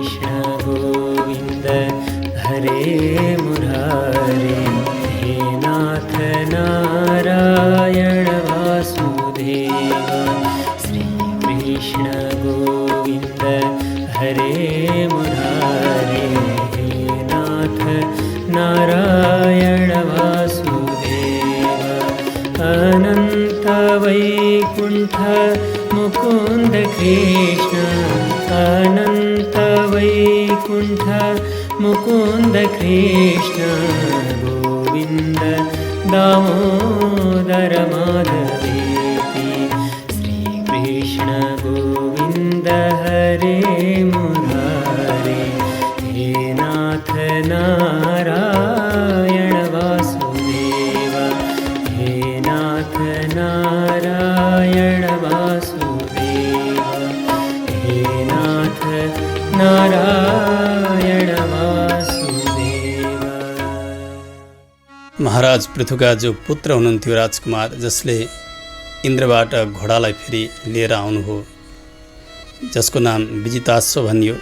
कृष्ण गोविन्द हरे मुरारे, हे नाथ नारायण वासुदेव। श्रीकृष्ण गोविन्द हरे मुरारे, हे नाथ नारायण वासुदेव। अनन्त वैकुण्ठ मुकुन्द कृष्ण, अनन्त वैकुण्ठ मुकुन्द कृष्ण गोविन्द दामोदर माधवेति। श्रीकृष्ण गोविन्द हरे मुरारे, हे नाथ नारायण वासुदेव, हे नाथ नारायण वासुदेव, हे नाथ नारायण वासुदेव। महाराज पृथुका जो पुत्र हुनुहुन्थ्यो राजकुमार, जसले इन्द्रबाट घोडालाई फेरि लिएर आउनुभयो, जसको नाम विजिताश्व भनियो।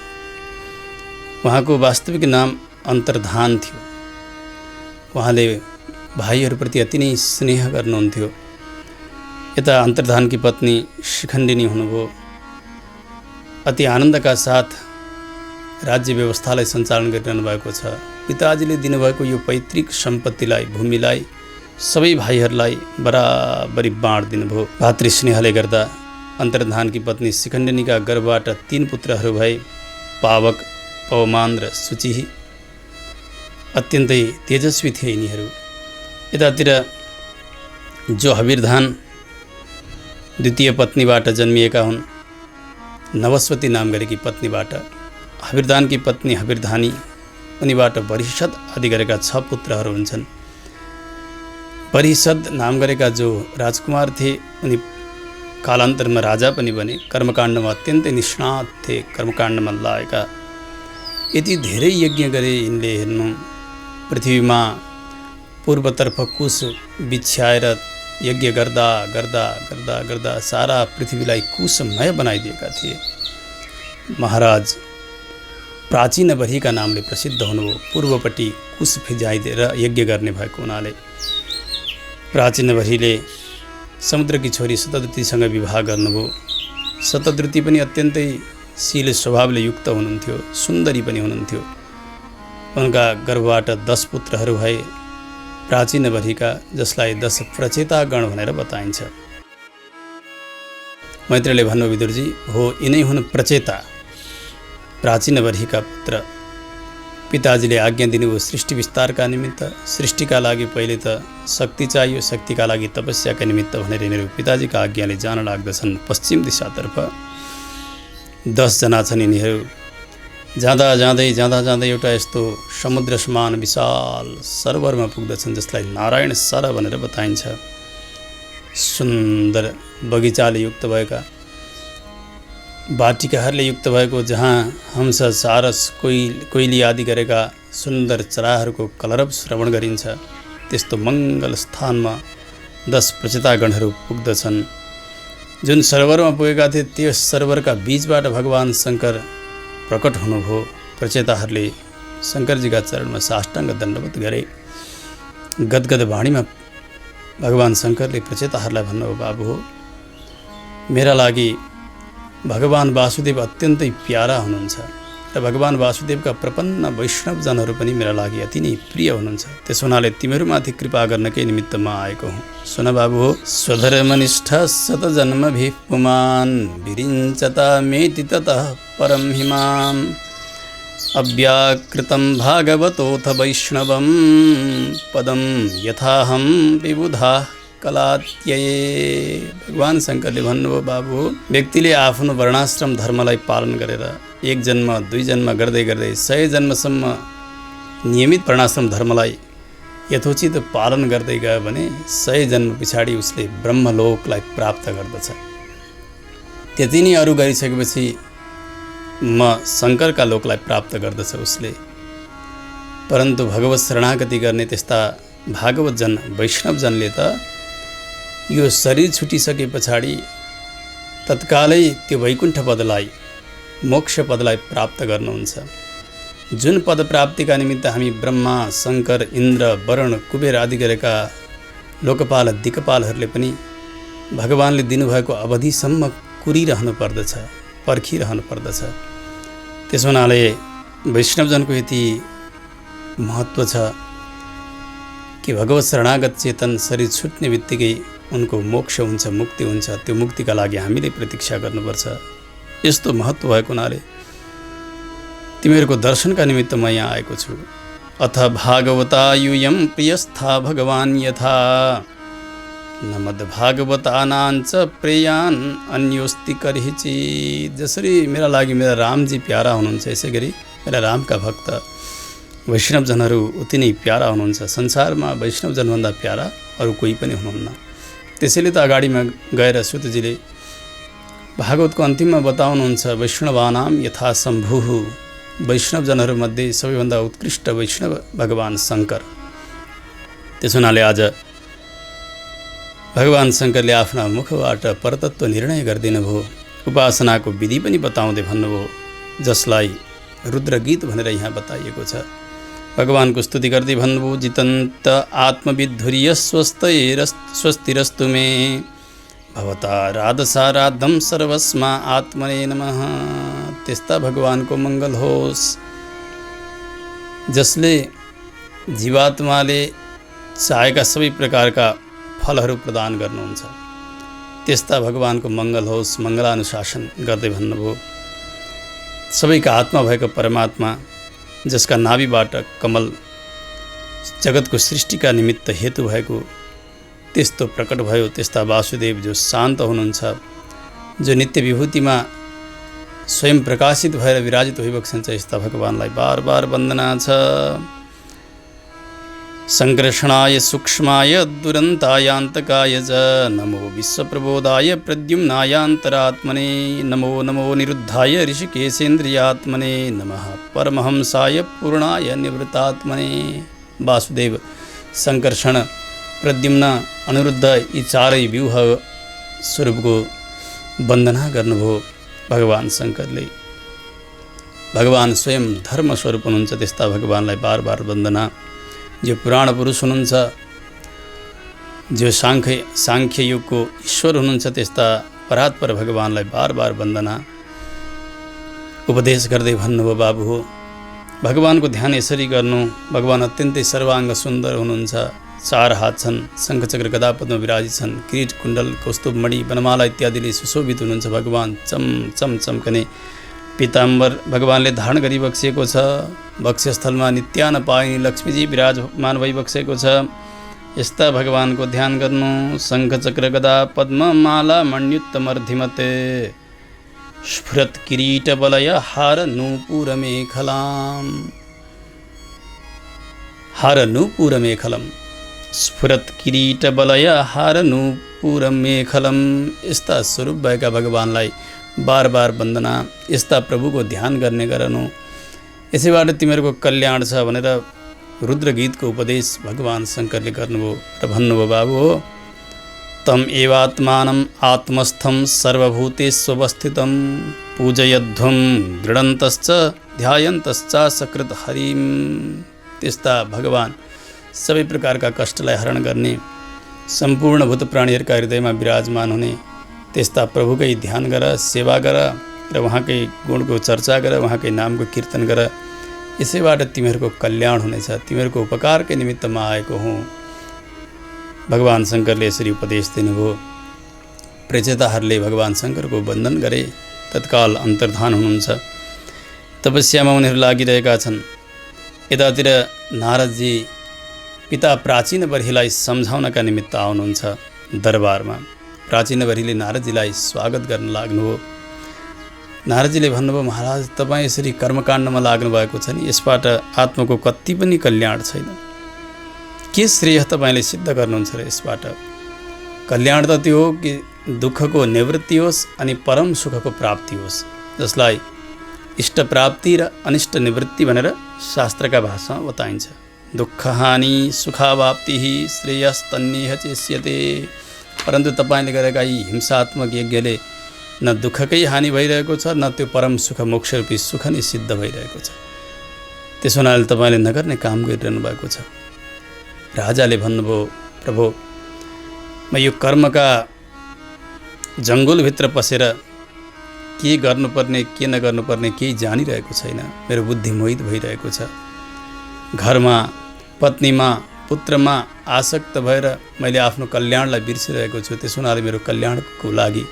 उहाँको वास्तविक नाम अन्तर्धान थियो। उहाँले भाइहरूप्रति अति नै स्नेह गर्नुहुन्थ्यो। यता अन्तर्धानकी पत्नी शिखण्डिनी हुनुभयो। अति आनन्दका साथ राज्य व्यवस्थालाई सञ्चालन गरिरहनु भएको छ। पिताजीले दिनुभएको यो पैतृक सम्पत्तिलाई, भूमिलाई सबै भाइहरूलाई बराबरी बाँड दिनुभयो। भातृस्नेहले गर्दा अन्तर्धानकी पत्नी शिखण्डिनीका गर्भबाट 3 पुत्रहरू भए, पावक, पवमान र शुचिः। अत्यन्तै तेजस्वी थिए यिनीहरू। यतातिर जो हविर्धान द्वितीय पत्नीबाट जन्मिएका हुन्, नवस्वती नाम गरेकी पत्नीबाट। हविर्धानकी पत्नी हविर्धानी, उनीबाट वरिषद आदि गरेका 6 पुत्रहरू हुन्छन्। वरिषद नाम गरेका जो राजकुमार थिए, उनी कालान्तरमा राजा पनि बने। कर्मकाण्डमा अत्यन्तै निष्णात थिए, कर्मकाण्डमा लागेका। यति धेरै यज्ञ गरे यिनले। हेर्नु, पृथ्वीमा पूर्वतर्फ कुश बिछ्याएर यज्ञ गर्दा गर्दा गर्दा गर्दा सारा पृथ्वीलाई कुशमय बनाइदिएका थिए। महाराज प्राचीनबर्हीका नामले प्रसिद्ध हुनुभयो। पूर्वपट्टि कुश फिजाइदिएर यज्ञ गर्ने भएको हुनाले प्राचीनबर्हीले समुद्रकी छोरी शतद्रुतिसँग विवाह गर्नुभयो। शतद्रुति पनि अत्यन्तै शील स्वभावले युक्त हुनुहुन्थ्यो, सुन्दरी पनि हुनुहुन्थ्यो। उनका गर्भबाट 10 पुत्रहरू भए प्राचीनबर्हीका, जसलाई 10 प्रचेता गण भनेर बताइन्छ। मैत्रेयले भन्नु, विदुरजी हो, यिनै हुन् प्रचेता, प्राचीनबर्हीका पुत्र। पिताजीले आज्ञा दिनुभयो सृष्टि विस्तारका निमित्त। सृष्टिका लागि पहिले त शक्ति चाहियो, शक्तिका लागि तपस्याका निमित्त भनेर यिनीहरू पिताजीका आज्ञाले जान लाग्दछन् पश्चिम दिशातर्फ। 10 जना छन् यिनीहरू। जाँदा जाँदै एउटा यस्तो समुद्र समान विशाल सरोवरमा पुग्दछन्, जसलाई नारायण सर भनेर बताइन्छ। सुन्दर बगैँचाले युक्त भएका, वाटिकाहरूले युक्त भएको, जहाँ हंस, सारस, कोइली आदि गरेका सुन्दर चराहरूको कलरव श्रवण गरिन्छ, त्यस्तो मङ्गल स्थानमा 10 प्रचेतागणहरू पुग्दछन्। जुन सरोवरमा पुगेका थिए, त्यो सरोवरका बीचबाट भगवान शङ्कर प्रकट हुनुभयो। प्रचेताहरूले शङ्करजीका चरणमा साष्टाङ्ग दण्डवत गरे। गदगद वाणीमा भगवान शङ्करले प्रचेताहरूलाई भन्नुभयो, बाबु हो, मेरा लागि भगवान वासुदेव अत्यन्तै प्यारा हुनुहुन्छ र भगवान वासुदेवका प्रपन्न वैष्णवजनहरू पनि मेरा लागि अति नै प्रिय हुनुहुन्छ। त्यसो हुनाले तिमीहरूमाथि कृपा गर्नकै निमित्त म आएको हुँ। सुन बाबु हो, स्वधर्मनिष्ठ शतजन्मभिः पुमान् विरिञ्चता मेति ततः परं हिमाम् अव्याकृतं भागवतोऽथ वैष्णवं पदं यथाहं विबुधा कलात्यये। भगवान शङ्करले भन्नुभयो, बाबु व्यक्तिले आफ्नो वर्णाश्रम धर्मलाई पालन गरेर 1 जन्म 2 जन्म गर्दै गर्दै 100 जन्मसम्म नियमित वर्णाश्रम धर्मलाई यथोचित पालन गर्दै गयो भने 100 जन्म पछाडि उसले ब्रह्मलोकलाई प्राप्त गर्दछ। त्यति नै अरू गरिसकेपछि म शङ्करका लोकलाई प्राप्त गर्दछ उसले। परन्तु भगवत शरणागति गर्ने त्यस्ता भागवतजन वैष्णवजनले त यो शरीर छुटिसके पछाडि तत्कालै त्यो वैकुण्ठ पदलाई मोक्ष पदलाई प्राप्त गर्नुहुन्छ। जुन पद प्राप्तिका निमित्त हामी ब्रह्मा, शङ्कर, इन्द्र, वरुण, कुबेर आदि गरेका लोकपाल दिक्पालहरूले पनि भगवानले दिनुभएको अवधिसम्म कुरिरहनु पर्दछ, पर्खिरहनु पर्दछ। त्यसो हुनाले वैष्णवजनको यति महत्त्व छ कि भगवत शरणागत चेतन शरीर छुट्ने बित्तिकै उनको मोक्ष हुन्छ, मुक्ति हुन्छ। त्यो मुक्तिका लागि हामीले प्रतीक्षा गर्नुपर्छ। यस्तो महत्त्व भएको हुनाले तिमीहरूको दर्शनका निमित्त म यहाँ आएको छु। अथ भागवता यूयं प्रियस्था भगवान् यथा न मद्भागवतानाञ्च प्रेयान् अन्योस्ति करहिचि। जसरी मेरा लागि मेरा रामजी प्यारा हुनुहुन्छ, यसै गरी मेरा रामका भक्त वैष्णवजनहरू उति नै प्यारा हुनुहुन्छ। संसारमा वैष्णवजनभन्दा प्यारा अरू कोही पनि हुनुहुन्न। त्यसैले त अगाडिमा गएर सुतजीले भागवतको अन्तिममा बताउनुहुन्छ, वैष्णवानां यथा शम्भुः। वैष्णवजनहरूमध्ये सबैभन्दा उत्कृष्ट वैष्णव भगवान् शङ्कर। त्यसो हुनाले आज भगवान् शङ्करले आफ्ना मुखबाट परतत्व निर्णय गरिदिनु भयो। उपासनाको विधि पनि बताउँदै भन्नुभयो, जसलाई रुद्रगीत भनेर यहाँ बताइएको छ। भगवानको स्तुति गर्दै भन्नुभयो, जितन्त आत्मविद्धुर्य स्वस्तिरस्तु मे भवता राधसाराधम सर्वस्मा आत्मने नमः। त्यस्ता भगवानको मङ्गल होस् जसले जीवात्माले चाहेका सबै प्रकारका फलहरू प्रदान गर्नुहुन्छ। त्यस्ता भगवानको मङ्गल होस्। मङ्गलानुशासन गर्दै भन्नुभयो, सबैका आत्मा भएको परमात्मा जसका नाभिबाट कमल जगतको सृष्टिका निमित्त हेतु भएको त्यस्तो प्रकट भयो, त्यस्ता वासुदेव जो शान्त हुनुहुन्छ, जो नित्य विभूतिमा स्वयं प्रकाशित भएर विराजित भइबक्छन्, यस्ता भगवानलाई बार बार वन्दना छ। सङ्कर्षणाय सूक्ष्माय दुरन्तायान्तकाय च नमो विश्वप्रबोधाय प्रद्युम्नायान्तरात्मने नमो नमो निरुद्धाय ऋषिकेशेन्द्रियात्मने नमः परमहंसाय पूर्णाय निवृत्तात्मने। वासुदेव, सङ्कर्षण, प्रद्युम्न, अनिरुद्ध यी चारै व्यूह स्वरूपको वन्दना गर्नुभयो भगवान् शङ्करले। भगवान् स्वयं धर्म स्वरूप हुनुहुन्छ, त्यस्ता भगवानलाई बार बार वन्दना। जो पुराण पुरुष हुनुहुन्छ, जो साङ्ख्य युगको ईश्वर हुनुहुन्छ, त्यस्ता परात्पर भगवानलाई बार बार वन्दना। उपदेश गर्दै भन्नुभयो, बाबु हो भगवानको ध्यान यसरी गर्नु। भगवान अत्यन्तै सर्वाङ्ग सुन्दर हुनुहुन्छ। 4 हात छन्, शङ्खचक्र गदा पद्म विराजित छन्, किरीट कुण्डल कौस्तुभ मणि वनमाला इत्यादिले सुशोभित हुनुहुन्छ। भगवान चम चम चम्कने पीताम्बर भगवानले धारण गरिबक्सेको छ। वक्षस्थलमा नित्यानपायिनी लक्ष्मीजी विराजमान भइबक्सेको छ। यस्ता भगवानको ध्यान गर्नु। शङ्खचक्र गदा पद्म माला मण्युत्तमर्धिमते स्फुरत् किरीट बलय हार नूपुर मेखलाम। हार नूपुर मेखलम स्फुरत् किरीट बलय हार नूपुर मेखलम। यस्ता स्वरूप भएका भगवानलाई बार बार वन्दना। यस्ता प्रभुको ध्यान गर्ने गरनु। यसैबाट तिमीहरूको कल्याण छ भनेर रुद्रगीतको उपदेश भगवान् शङ्करले गर्नुभयो र भन्नुभयो, बाबु हो तम एवात्मानम् आत्मस्थं सर्वभूतेष्वस्थितं पूजयध्वं दृढन्तश्च ध्यायन्तश्च सकृत हरिं। त्यस्ता भगवान् सबै प्रकारका कष्टलाई हरण गर्ने, सम्पूर्ण भूत प्राणीहरूका हृदयमा विराजमान हुने त्यस्ता प्रभुकै ध्यान गर, सेवा गर र उहाँकै गुणको चर्चा गर, उहाँकै नामको कीर्तन गर। यसैबाट तिमीहरूको कल्याण हुनेछ। तिमीहरूको उपकारकै निमित्त म आएको हुँ। भगवान् शङ्करले यसरी उपदेश दिनुभयो। प्रचेताहरूले भगवान् शङ्करको वन्दन गरे। तत्काल अन्तर्धान हुनुहुन्छ। तपस्यामा उनीहरू लागिरहेका छन्। यतातिर नारदजी पिता प्राचीन बर्हीलाई सम्झाउनका निमित्त आउनुहुन्छ दरबारमा। प्राचीन बर्हीले नारदजीलाई स्वागत गर्न लाग्नुभयो। नारदजीले भन्नुभयो, महाराज तपाईँ यसरी कर्मकाण्डमा लाग्नु भएको छ नि, यसबाट आत्माको कति पनि कल्याण छैन। के श्रेय तपाईँले सिद्ध गर्नुहुन्छ र यसबाट? कल्याण त त्यो हो कि दुःखको निवृत्ति होस् अनि परम सुखको प्राप्ति होस्, जसलाई इष्ट प्राप्ति र अनिष्ट निवृत्ति भनेर शास्त्रका भाषामा बताइन्छ। दुःखहानि सुखावाप्ति श्रेयस्तन्नेह चेष्यते। परन्तु तपाईँले गरेका यी हिंसात्मक यज्ञले न दुःखकै हानि भइरहेको छ, न त्यो परम सुख मोक्षरूपी सुख नै सिद्ध भइरहेको छ। त्यसो हुनाले तपाईँले नगर्ने काम गरिरहनु भएको छ। राजाले भन्नुभयो, प्रभु म यो कर्मका जङ्गलभित्र पसेर के गर्नुपर्ने के नगर्नुपर्ने केही जानिरहेको छैन। मेरो बुद्धि मोहित भइरहेको छ। घरमा, पत्नीमा, पुत्रमा आसक्त भएर मैले आफ्नो कल्याणलाई बिर्सिरहेको छु। त्यसो हुनाले मेरो कल्याणको लागि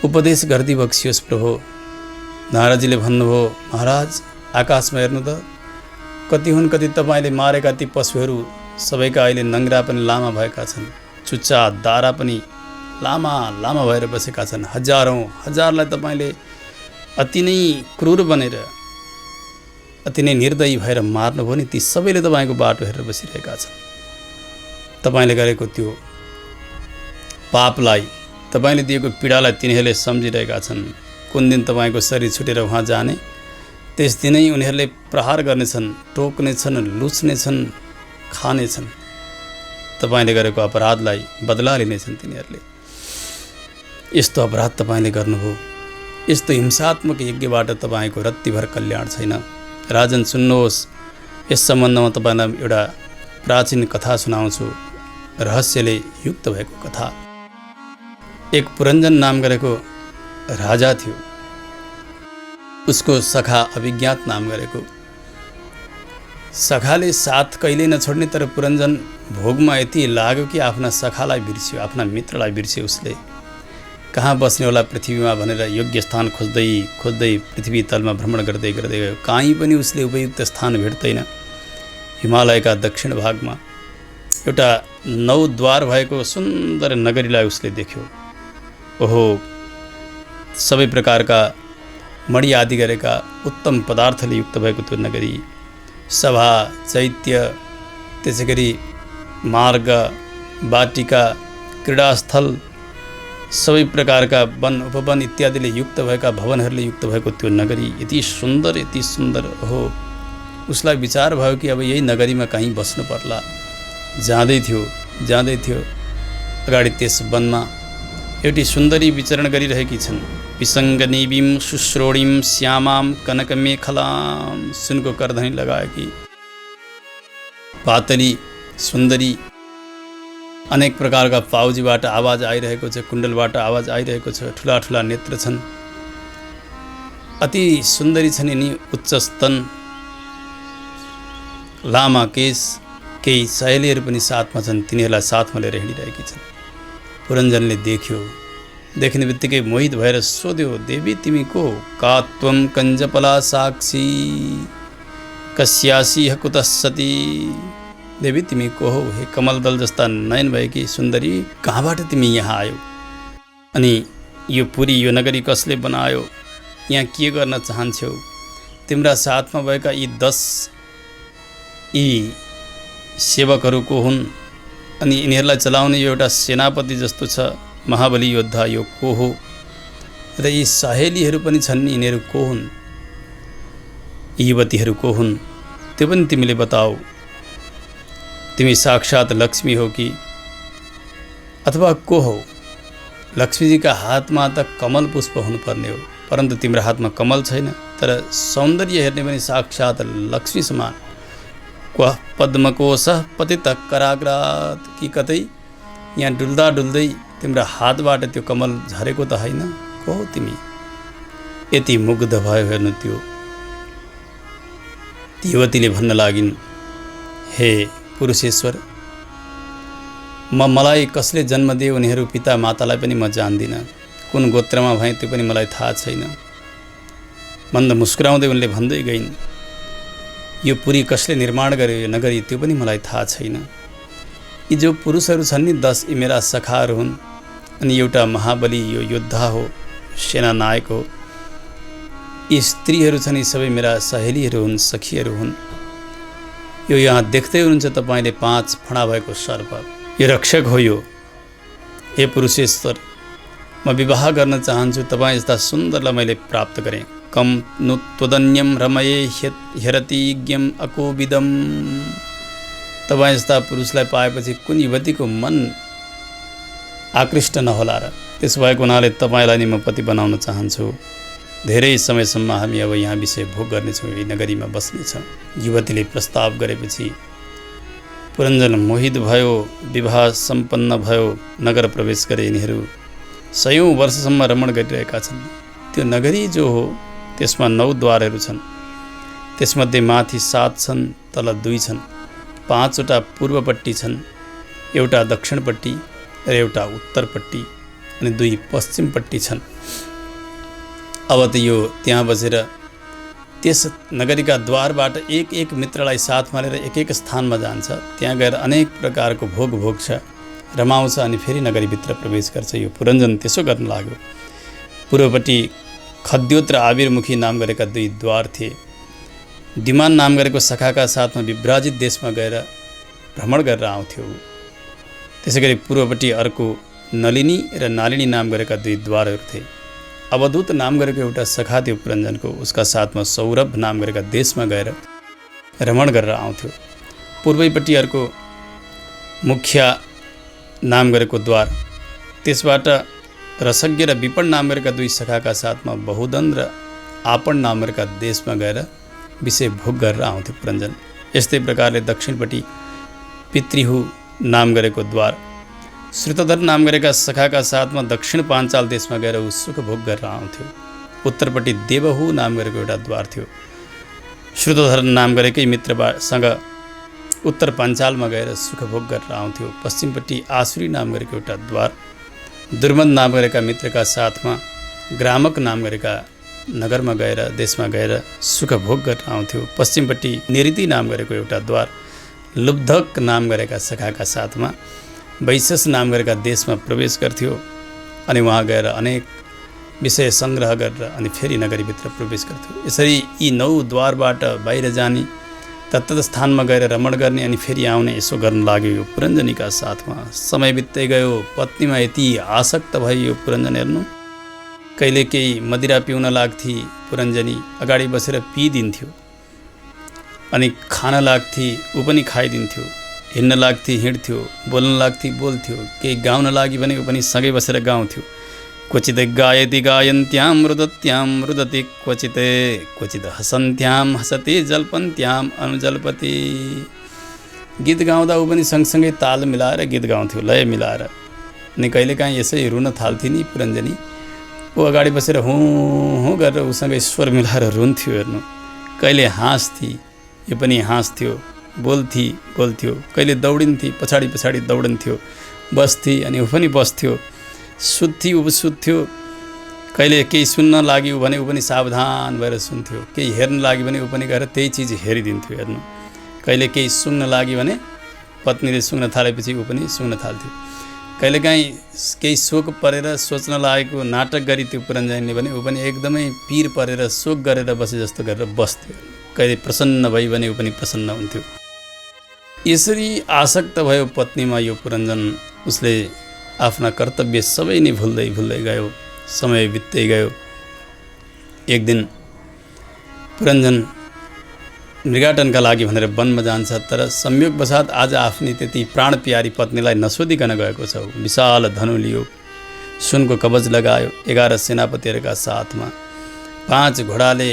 उपदेश गरिदिई बक्सियोस् प्रभु। नारदजीले भन्नुभयो, महाराज आकाशमा हेर्नु त, कति हुन् कति तपाईँले मारेका ती पशुहरू सबैका अहिले नङ्ग्रा पनि लामा भएका छन्, चुच्चा दारा पनि लामा लामा भएर बसेका छन्। हजारौँ हजारलाई तपाईँले अति नै क्रूर बनेर, अति नै निर्दयी भएर मार्नुभयो नि। ती सबैले तपाईँको बाटो हेरेर बसिरहेका छन्। तपाईँले गरेको त्यो पापलाई, तपाईँले दिएको पीडालाई तिनीहरूले सम्झिरहेका छन्। कुन दिन तपाईँको शरीर छुटेर उहाँ जाने, त्यस दिनै उनीहरूले प्रहार गर्नेछन्, टोक्नेछन्, लुच्नेछन्, खानेछन्। तपाईँले गरेको अपराधलाई बदला लिनेछन् तिनीहरूले। यस्तो अपराध तपाईँले गर्नुभयो। यस्तो हिंसात्मक यज्ञबाट तपाईँको रत्तिभर कल्याण छैन। राजन सुन्नुहोस्, यस सम्बन्धमा तपाईँलाई एउटा प्राचीन कथा सुनाउँछु, रहस्यले युक्त भएको कथा। एक पुरञ्जन नाम गरेको राजा थियो। उसको सखा अभिज्ञात नाम गरेको। सखाले साथ कहिल्यै नछोड्ने, तर पुरञ्जन भोगमा यति लाग्यो कि आफ्ना सखालाई बिर्स्यो, आफ्ना मित्रलाई बिर्स्यो। उसले कहाँ बस्ने होला पृथ्वीमा भनेर योग्य स्थान खोज्दै खोज्दै पृथ्वी तलमा भ्रमण गर्दै गर्दै गयो। कहीँ पनि उसले उपयुक्त स्थान भेट्दैन। हिमालयका दक्षिण भागमा एउटा 9 द्वार भएको सुन्दर नगरीलाई उसले देख्यो। ओहो, सबै प्रकारका मणि आदि गरेका उत्तम पदार्थले युक्त भएको त्यो नगरी, सभा, चैत्य, त्यसै गरी मार्ग, बाटिका, क्रीडास्थल, सबै प्रकारका वन उपवन इत्यादिले युक्त भएका भवनहरूले युक्त भएको त्यो नगरी यति सुन्दर। ओहो, उसलाई विचार भयो कि अब यही नगरीमा कहीँ बस्नु पर्ला। जाँदै थियो अगाडि त्यस वनमा एउटी सुन्दरी विचरण गरिरहेकी छन्। विसङ्गनीबिम शुश्रोणीम श्यामाम कनकमेखलाम, सुनको करधनी लगाएकी पातली सुन्दरी। अनेक प्रकारका पाउजीबाट आवाज आइरहेको छ, कुण्डलबाट आवाज आइरहेको छ। ठुला ठुला नेत्र छन्, अति सुन्दरी छन् यिनी। उच्च स्तन, लामा केश। केही सहेलीहरू पनि साथमा छन्, तिनीहरूलाई साथमा लिएर हिँडिरहेकी छन्। पुरञ्जनले देख्ने बित्तिकै मोहित भएर सोध्यो, देवी तिमी को? का त्वं कञ्जपला साक्षी कस्यासी कुतस्सती। देवी तिमी को हो? हे कमलदल जस्ता नयन भएकी सुन्दरी, कहाँबाट तिमी यहाँ आयो? अनि यो पुरी, यो नगरी कसले बनायो? यहाँ के गर्न चाहन्छौ? तिम्रा साथमा भएका यी 10 सेवकहरू को हुन्? अनि यिनीहरूलाई चलाउने यो एउटा सेनापति जस्तो छ महाबली योद्धा, यो को हो? र यी सहेलीहरू पनि छन्, यिनीहरू को हुन्? युवतीहरू को हुन्? त्यो पनि तिमीले बताऊ। तिमी साक्षात लक्ष्मी हो कि अथवा को हो? लक्ष्मीजीका हातमा त कमल पुष्प हुनुपर्ने हो, परन्तु तिम्रो हातमा कमल छैन। तर सौन्दर्य हेर्ने पनि साक्षात लक्ष्मी समान। क्व पद्मकोश पतित कराग्रात, कि कतै यहाँ डुल्दा डुल्दै तिम्रो हातबाट त्यो कमल झरेको त होइन? को हो तिमी? यति मुग्ध भयो हेर्नु त्यो युवतीले भन्न लागिन्, हे पुरुषेश्वर, मलाई कसले जन्म दिए उनीहरू पिता मातालाई पनि म जान्दिनँ। कुन गोत्रमा भए त्यो पनि मलाई थाहा छैन। मन्द मुस्कुराउँदै उनले भन्दै गइन्, यो पुरी कसले निर्माण गर्यो, यो नगरी, त्यो पनि मलाई थाहा छैन। यी जो पुरुषहरू छन् नि 10, यी मेरा सखाहरू हुन्। अनि एउटा महाबली यो योद्धा हो, सेनानायक हो। यी स्त्रीहरू छन्, यी सबै मेरा सहेलीहरू हुन्, सखीहरू हुन्। यो यहाँ देख्दै हुनुहुन्छ तपाईँले 5 फणा भएको सर्प, यो रक्षक हो। यो हे पुरुषेश्वर, म विवाह गर्न चाहन्छु। तपाईँ जस्ता सुन्दरलाई मैले प्राप्त गरेँ। कम नु त्वदन्यम रमये ह्यरतिज्ञम अकोविदम। तपाईँ जस्ता पुरुषलाई पाएपछि कुन युवतीको मन आकृष्ट नहोला र त्यसो भएको हुनाले तपाईँलाई नि म पति बनाउन चाहन्छु। धेरै समयसम्म हामी अब यहाँ विषय भोग गर्नेछौँ, यही नगरीमा बस्नेछौँ। युवतीले प्रस्ताव गरेपछि पुरञ्जन मोहित भयो, विवाह सम्पन्न भयो, नगर प्रवेश गरे। यिनीहरू 100औं वर्षसम्म रमण गरिरहेका छन्। त्यो नगरी जो हो त्यसमा 9 द्वारहरू छन्। त्यसमध्ये माथि 7 छन्, तल 2 छन्। 5वटा पूर्वपट्टि छन्, एउटा दक्षिणपट्टि र एउटा उत्तरपट्टि अनि 2 पश्चिमपट्टि छन्। अब त यो त्यहाँ बसेर त्यस नगरीका द्वारबाट एक एक मित्रलाई साथमा लिएर एक एक स्थानमा जान्छ। त्यहाँ गएर अनेक प्रकारको भोग भोग्छ, रमाउँछ अनि फेरि नगरीभित्र प्रवेश गर्छ। यो पुरञ्जन त्यसो गर्न लाग्यो। पूर्वपट्टि खद्योत र आविर्मुखी नाम गरेका 2 द्वार थिए। द्युमान नाम गरेको सखाका साथमा विभ्राजित देशमा गएर भ्रमण गरेर आउँथ्यो। त्यसै गरी पूर्वपट्टि अर्को नलिनी र नालिनी नाम गरेका 2 द्वारहरू थिए। अवधूत नाम गरेको एउटा सखा थियो पुरञ्जनको, उसका साथमा सौरभ नाम गरेका देशमा गएर रमण गरेर आउँथ्यो। पूर्वैपट्टि अर्को मुख्य नाम गरेको द्वार, त्यसबाट रसज्ञ र विपण नाम गरेका 2 सखाका साथमा बहुदन र आपण नाम गरेका देशमा गएर विषय भोग गरेर आउँथ्यो पुरञ्जन। यस्तै प्रकारले दक्षिणपट्टि पितृहु नाम गरेको द्वार, श्रुतधर नाम गरेका सखाका साथमा दक्षिण पाञ्चाल देशमा गएर ऊ सुख भोग गरेर आउँथ्यो। उत्तरपट्टि देवहु नाम गरेको एउटा द्वार थियो। श्रुतधर नाम गरेकै मित्रसँग उत्तर पाञ्चालमा गएर सुख भोग गरेर आउँथ्यो। पश्चिमपट्टि आसुरी नाम गरेको एउटा द्वार, दुर्मद नाम गरेका मित्रका साथमा ग्रामक नाम गरेका नगरमा गएर देशमा गएर सुख भोग गरेर आउँथ्यो। पश्चिमपट्टि निरिति नाम गरेको एउटा द्वार, लुब्धक नाम गरेका सखाका साथमा वैशस नाम गरेका देशमा प्रवेश गर्थ्यो अनि वहाँ गएर अनेक विषय सङ्ग्रह गरेर अनि फेरि नगरीभित्र प्रवेश गर्थ्यो। यसरी यी 9 द्वारबाट बाहिर जाने, तत्त स्थानमा गएर रमण गर्ने अनि फेरि आउने, यसो गर्न लाग्यो यो पुरञ्जनीका साथमा। समय बित्दै गयो। पत्नीमा यति आसक्त भयो यो पुरञ्जन। हेर्नु, कहिले केही मदिरा पिउन लाग्थी पुरञ्जनी, अगाडि बसेर पिइदिन्थ्यो अनि खान लाग्थी ऊ पनि खाइदिन्थ्यो, हिँड्न लाग्थी हिँड्थ्यो, बोल्न लाग्थी बोल्थ्यो, केही गाउन लागि भने ऊ पनि सँगै बसेर गाउँथ्यो। क्वचित गायति गायन्त्यां रुदत्यां रुदति, क्वचित हसन्त्यां हसति, जल्पन्त्यां अनुजल्पति। गीत गाउँदा ऊ पनि सँगसँगै ताल मिलाएर गीत गाउँथ्यो, लय मिलाएर। अनि कहिलेकाहीँ यसै रुन थाल्थी नि पुरञ्जनी। ऊ अगाडि बसेर हुँ हुँ गरेर उसँगै स्वर मिलाएर रुन्थ्यो। हेर्नु, कहिले हाँस्थी, यो पनि हाँस्थ्यो, बोल्थ्यो, कहिले दौडिन्थी, पछाडि पछाडि दौडन्थ्यो, बस्थी अनि ऊ पनि बस्थ्यो, सुत्थी ऊ सुत्थ्यो। कहिले केही सुन्न लागि ऊ भने ऊ पनि सावधान भएर सुन्थ्यो, केही हेर्न लागि भने ऊ पनि गएर त्यही चिज हेरिदिन्थ्यो। हेर्नु, कहिले केही सुँग्न लागि भने पत्नीले सुँग्न थालेपछि ऊ पनि सुँग्न थाल्थ्यो। कहिलेकाहीँ केही शोक परेर सोच्न लागेको नाटक गरी त्यो पुरञ्जनीले भने ऊ पनि एकदमै पीर परेर शोक गरेर बसे जस्तो गरेर बस्थ्यो। कहिले प्रसन्न भई भने ऊ पनि प्रसन्न हुन्थ्यो। यसरी आसक्त भयो पत्नीमा यो पुरञ्जन। उसले आफ्ना कर्तव्य सबै नै भुल्दै भुल्दै गयो। समय बित्दै गयो। एक दिन पुरञ्जन मृगाटनका लागि भनेर वनमा जान्छ, तर संयोगवशात आज आफ्नी त्यति प्राण प्यारी पत्नीलाई नसोधिकन गएको छ। विशाल धनु लियो, सुनको कवच लगायो, 11 सेनापतिहरूका साथमा 5 घोडाले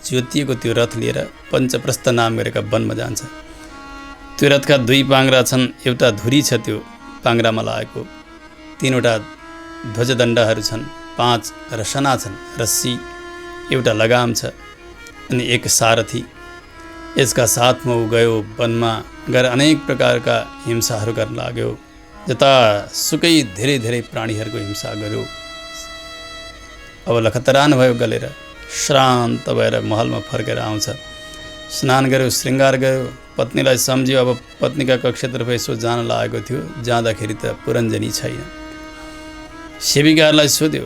जोतिएको त्यो रथ लिएर पञ्चप्रस्थ नाम गरेका वनमा जान्छ। त्यो रथका 2 पाङ्ग्रा छन्, एउटा धुरी छ त्यो पाङ्ग्रामा लागेको, 3वटा ध्वजदण्डहरू छन्, 5 रसना छन्, रस्सी, एउटा लगाम छ अनि 1 सारथी। यसका साथमा ऊ गयो वनमा, गएर अनेक प्रकारका हिंसाहरू गर्न लाग्यो। जतासुकै धेरै धेरै प्राणीहरूको हिंसा गर्यो। अब लखतरान भयो, गलेर श्रान्त भएर महलमा फर्केर आउँछ। स्नान गर्यो, श्रृङ्गार गर्यो, पत्नीलाई सम्झ्यो। अब पत्नीका कक्षतर्फ यसो जान लागेको थियो। जाँदाखेरि त पुरञ्जनी छैन। सेविकाहरूलाई सोध्यो,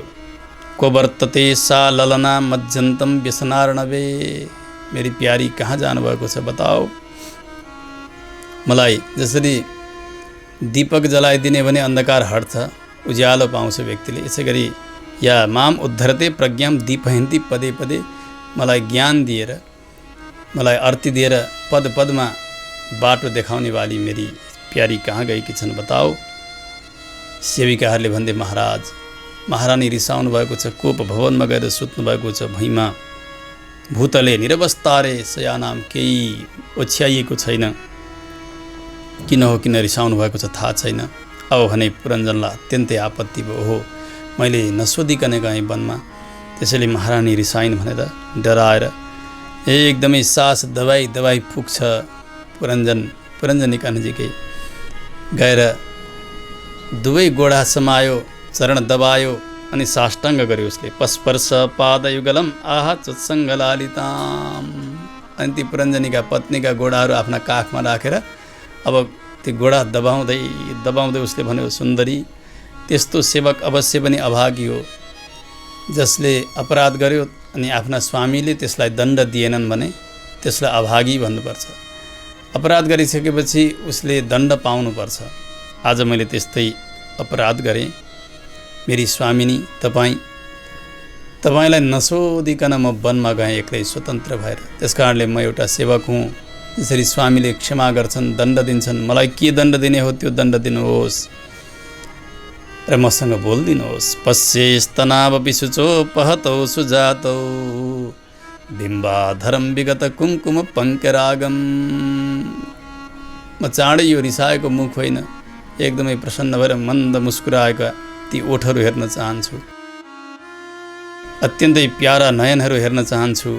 को वर्तते सा ललना मज्जन्तम व्यसनार्णवे, मेरी प्यारी कहाँ जानुभएको छ बताओ मलाई। जसरी दीपक जलाइदिने भने अन्धकार हट्छ, उज्यालो पाउँछ व्यक्तिले, यसै गरी या माम उद्धरते प्रज्ञाम दीपहिन्ती पदे पदे, मलाई ज्ञान दिएर, मलाई अर्ती दिएर पद पदमा बाटो देखाउने वाली मेरी प्यारी कहाँ गएकी छन् बताओ। सेविकाहरूले भन्दै, महाराज महारानी रिसाउनु भएको छ, कोप भवनमा गएर सुत्नु भएको छ भुइँमा। भूतले निरवस्थारे शयानाम, केही ओछ्याइएको छैन। किन हो किन रिसाउनु भएको छ थाहा छैन। अब भने पुरञ्जनलाई अत्यन्तै आपत्ति भयो। हो मैले नसोधिकन गएँ वनमा, त्यसैले महारानी रिसाइन् भनेर डराएर एकदमै सास दबाई पुग्छ। पुरञ्जनिका नजिकै गएर दुवै गोडा समायो, चरण दबायो अनि साष्टाङ्ग गर्यो उसले। पस्पर्श पादयुगलम आहा चुत्सङ्ग लालिताम। अनि ती पुरञ्जनिका पत्नीका गोडाहरू आफ्ना काखमा राखेर अब ती गोडा दबाउँदै उसले भन्यो, सुन्दरी, त्यस्तो सेवक अवश्य पनि अभागी हो जसले अपराध गर्यो अनि आफ्ना स्वामीले त्यसलाई दण्ड दिएनन् भने त्यसलाई अभागी भन्नुपर्छ। अपराध गरिसकेपछि उसले दण्ड पाउनुपर्छ। आज मैले त्यस्तै अपराध गरेँ। मेरी स्वामिनी तपाईँलाई नसोधिकन म वनमा गएँ एक्लै स्वतन्त्र भएर। त्यस कारणले म एउटा सेवक हुँ। यसरी स्वामीले क्षमा गर्छन्, दण्ड दिन्छन्, मलाई के दण्ड दिने हो त्यो दण्ड दिनुहोस् र मसँग बोलिदिनुहोस्। पश्येस्तनावपि शुचो पहतौ सुजातौ बिम्बाधरम विगत कुङ्कुम पङ्करागम। म चाँडै यो रिसाएको मुख होइन, एकदमै प्रसन्न भएर मन्द मुस्कुराएका ती ओठहरू हेर्न चाहन्छु, अत्यन्तै प्यारा नयनहरू हेर्न चाहन्छु।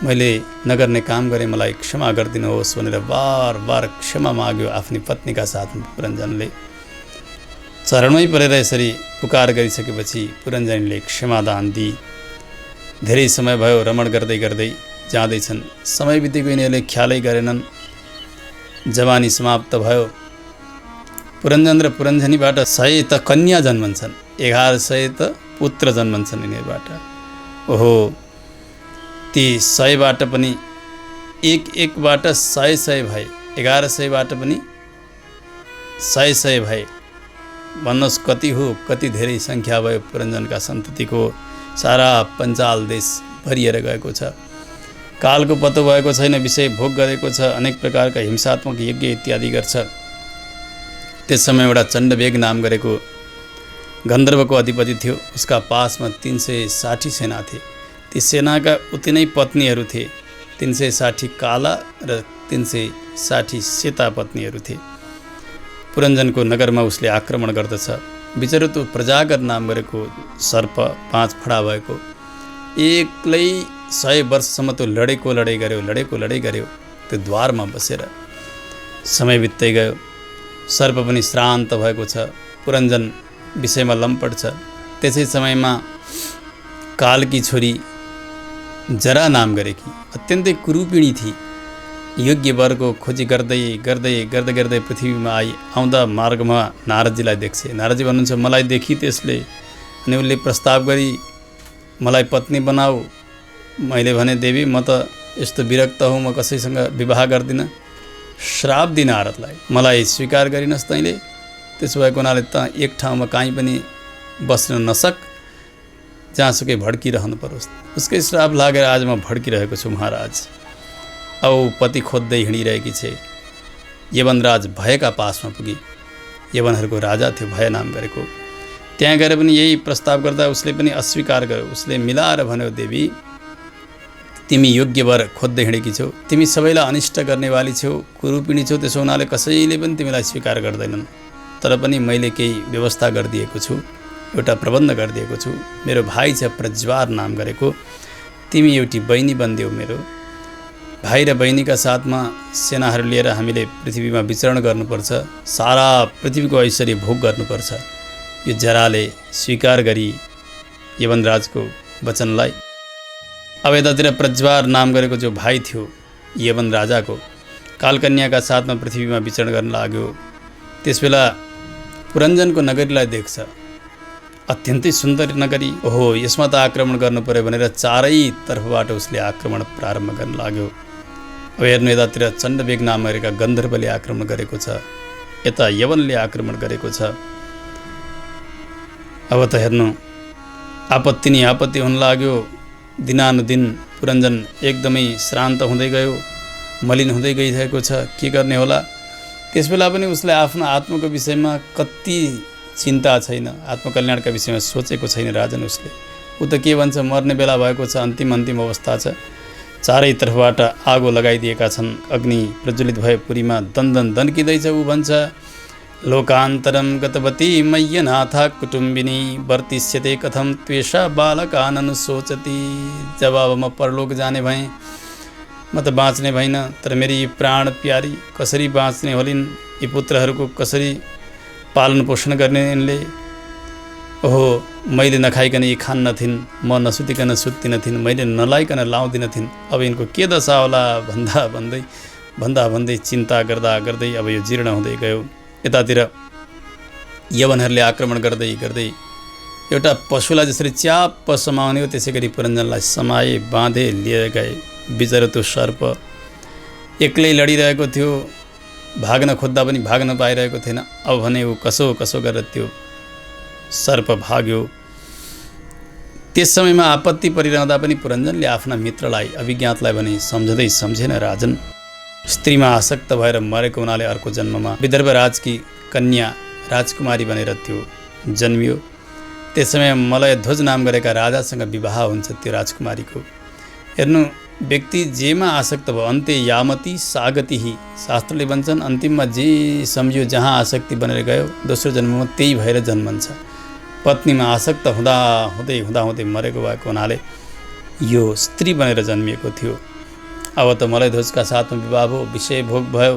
मैले नगर्ने काम गरेँ, मलाई क्षमा गरिदिनुहोस् भनेर बार बार क्षमा माग्यो आफ्नी पत्नीका साथमा पुरञ्जनले। चरणमै परेर यसरी पुकार गरिसकेपछि पुरञ्जनीले क्षमादान दिई। धेरै समय भयो रमण गर्दै गर्दै जाँदैछन्। समय बितेको यिनीहरूले ख्यालै गरेनन्। जवानी समाप्त भयो। पुरञ्जन र पुरञ्जनीबाट 100 त कन्या जन्मन्छन्, 1100 त पुत्र जन्मन्छन् यिनीहरूबाट। ओहो, ती 100बाट पनि एकबाट 100 भए, 1100बाट पनि 100 भए। भन्नुहोस् कति हो, कति धेरै सङ्ख्या भयो पुरञ्जनका सन्ततिको। सारा पञ्चाल देश भरिएर गएको छ। कालको पत्तो भएको छैन, विषय भोग गरेको छ, अनेक प्रकारका हिंसात्मक यज्ञ इत्यादि गर्छ। त्यस समय एउटा चण्डवेग नाम गरेको गन्धर्वको अधिपति थियो। उसका पासमा 360 सेना थिए। ती सेनाका उति नै पत्नीहरू थिए। 360 काला र 360 सेता पत्नीहरू थिए। पुरञ्जनको नगरमा उसले आक्रमण गर्दछ। बिचरो त्यो प्रजागर नाम गरेको सर्प 5 फडा भएको एक्लै 100 वर्षसम्म त्यो लडेको गर्यो त्यो द्वारमा बसेर। समय बित्दै गयो, सर्प पनि श्रान्त भएको छ, पुरञ्जन विषयमा लम्पट छ। त्यसै समयमा कालकी छोरी जरा नाम गरेकी अत्यन्तै कुरूपिणी थिए। योग्य वरको खोजी गर्दै पृथ्वीमा आउँदा मार्गमा नारदजीलाई देख्छे। नारदजी भन्नुहुन्छ, मलाई देखी त्यसले, अनि उसले प्रस्ताव गरी मलाई पत्नी बनाऊ। मैले भने, देवी, म त यस्तो विरक्त हुँ, म कसैसँग विवाह गर्दिनँ। श्राप दिन नारदलाई, मलाई स्वीकार गरिनस् तैँले। त्यसो भएको हुनाले त एक ठाउँमा काहीँ पनि बस्न नसक, जहाँसुकै भड्किरहनु परोस्। उसकै श्राप लागेर आज म भड्किरहेको छु महाराज। औ पति खोज्दै हिँडिरहेकी छे। यवनराज भयका पासमा पुगी। यवनहरूको राजा थियो भय नाम गरेको। त्यहाँ गएर पनि यही प्रस्ताव गर्दा उसले पनि अस्वीकार गर्यो। उसले मिलाएर भन्यो, देवी, तिमी योग्य वर खोज्दै हिँडेकी छौ, तिमी सबैलाई अनिष्ट गर्नेवाली छौ, कुरूपिणी छौ, त्यसो हुनाले कसैले पनि तिमीलाई स्वीकार गर्दैनन्। तर पनि मैले केही व्यवस्था गरिदिएको छु, एउटा प्रबन्ध गरिदिएको छु। मेरो भाइ छ प्रज्वार नाम गरेको, तिमी एउटी बहिनी बन्देऊ मेरो। भाइ र बहिनीका साथमा सेनाहरू लिएर हामीले पृथ्वीमा विचरण गर्नुपर्छ, सारा पृथ्वीको ऐश्वर्य भोग गर्नुपर्छ। यो जराले स्वीकार गरी यवनराजको वचनलाई। अब यतातिर प्रज्वार नाम गरेको जो भाइ थियो यवन राजाको, कालकन्याका साथमा पृथ्वीमा विचरण गर्न लाग्यो। त्यसबेला पुरञ्जनको नगरीलाई देख्छ, अत्यन्तै सुन्दर नगरी। ओहो, यसमा त आक्रमण गर्नु पर्यो भनेर चारैतर्फबाट उसले आक्रमण प्रारम्भ गर्न लाग्यो। अब हेर्नु, यतातिर चण्डवेग नाम गरेका गन्धर्वले आक्रमण गरेको छ, यता यवनले आक्रमण गरेको छ। अब त हेर्नु, आपत्ति नै आपत्ति हुन लाग्यो। दिनानुदिन पुरञ्जन एकदमै श्रान्त हुँदै गयो, मलिन हुँदै गइरहेको छ। के गर्ने होला? त्यसबेला पनि उसलाई आफ्नो आत्माको विषयमा कति चिन्ता छैन, आत्मकल्याणका विषयमा सोचेको छैन राजन उसले। ऊ त के भन्छ, मर्ने बेला भएको छ, अन्तिम अवस्था छ, चारैतर्फबाट आगो लगाइदिएका छन्, अग्नि प्रज्वलित भए पुरीमा दन्दन दन्किँदैछ। ऊ भन्छ लोकान्तरम गतवती मय्यनाथा कुटुम्बिनी वर्तिष्यते कथम त्वेषा बालकानन सोचती। जब अब म परलोक जाने भएँ, म त बाँच्ने भइनँ, तर मेरी यी प्राण प्यारी कसरी बाँच्ने होलिन्, यी पुत्रहरूको कसरी पालन पोषण गर्ने यिनले। ओहो, मैले नखाइकन यी खान्नथिन्, म नसुतिकन सुत्दिनथिन्, मैले नलाइकन लाउँदिनथिन्, अब यिनको के दशा होला भन्दा भन्दै चिन्ता गर्दा गर्दै अब यो जीर्ण हुँदै गयो। यतातिर यवनहरूले आक्रमण गर्दै गर्दै एउटा पशुलाई जसरी च्याप्प समाउने हो त्यसै गरी पुरञ्जनलाई समाए, बाँधे, लिएर गए। बिचरा त्यो सर्प एक्लै लडिरहेको थियो, भाग्न खोज्दा पनि भाग्न पाइरहेको थिएन। अब भने ऊ कसो गरेर त्यो सर्प भाग्यो। त्यस समयमा आपत्ति परिरहँदा पनि पुरञ्जनले आफ्ना मित्रलाई, अभिज्ञातलाई भने सम्झेन राजन। स्त्रीमा आसक्त भएर मरेको हुनाले अर्को जन्ममा विदर्भ राजकी कन्या राजकुमारी बनेर त्यो जन्मियो। त्यस समय मलयध्वज नाम गरेका राजासँग विवाह हुन्छ त्यो राजकुमारीको। हेर्नु, व्यक्ति जेमा आसक्त भयो, अन्त्य यामती सागति, शास्त्रले भन्छन् अन्तिममा जे सम्झियो, जहाँ आसक्ति बनेर गयो, दोस्रो जन्ममा त्यही भएर जन्मन्छ। पत्नीमा आसक्त हुँदै मरेको भएको हुनाले यो स्त्री बनेर जन्मिएको थियो। अब त मलयध्वजका साथमा विवाह भयो, विषय भोग भयो।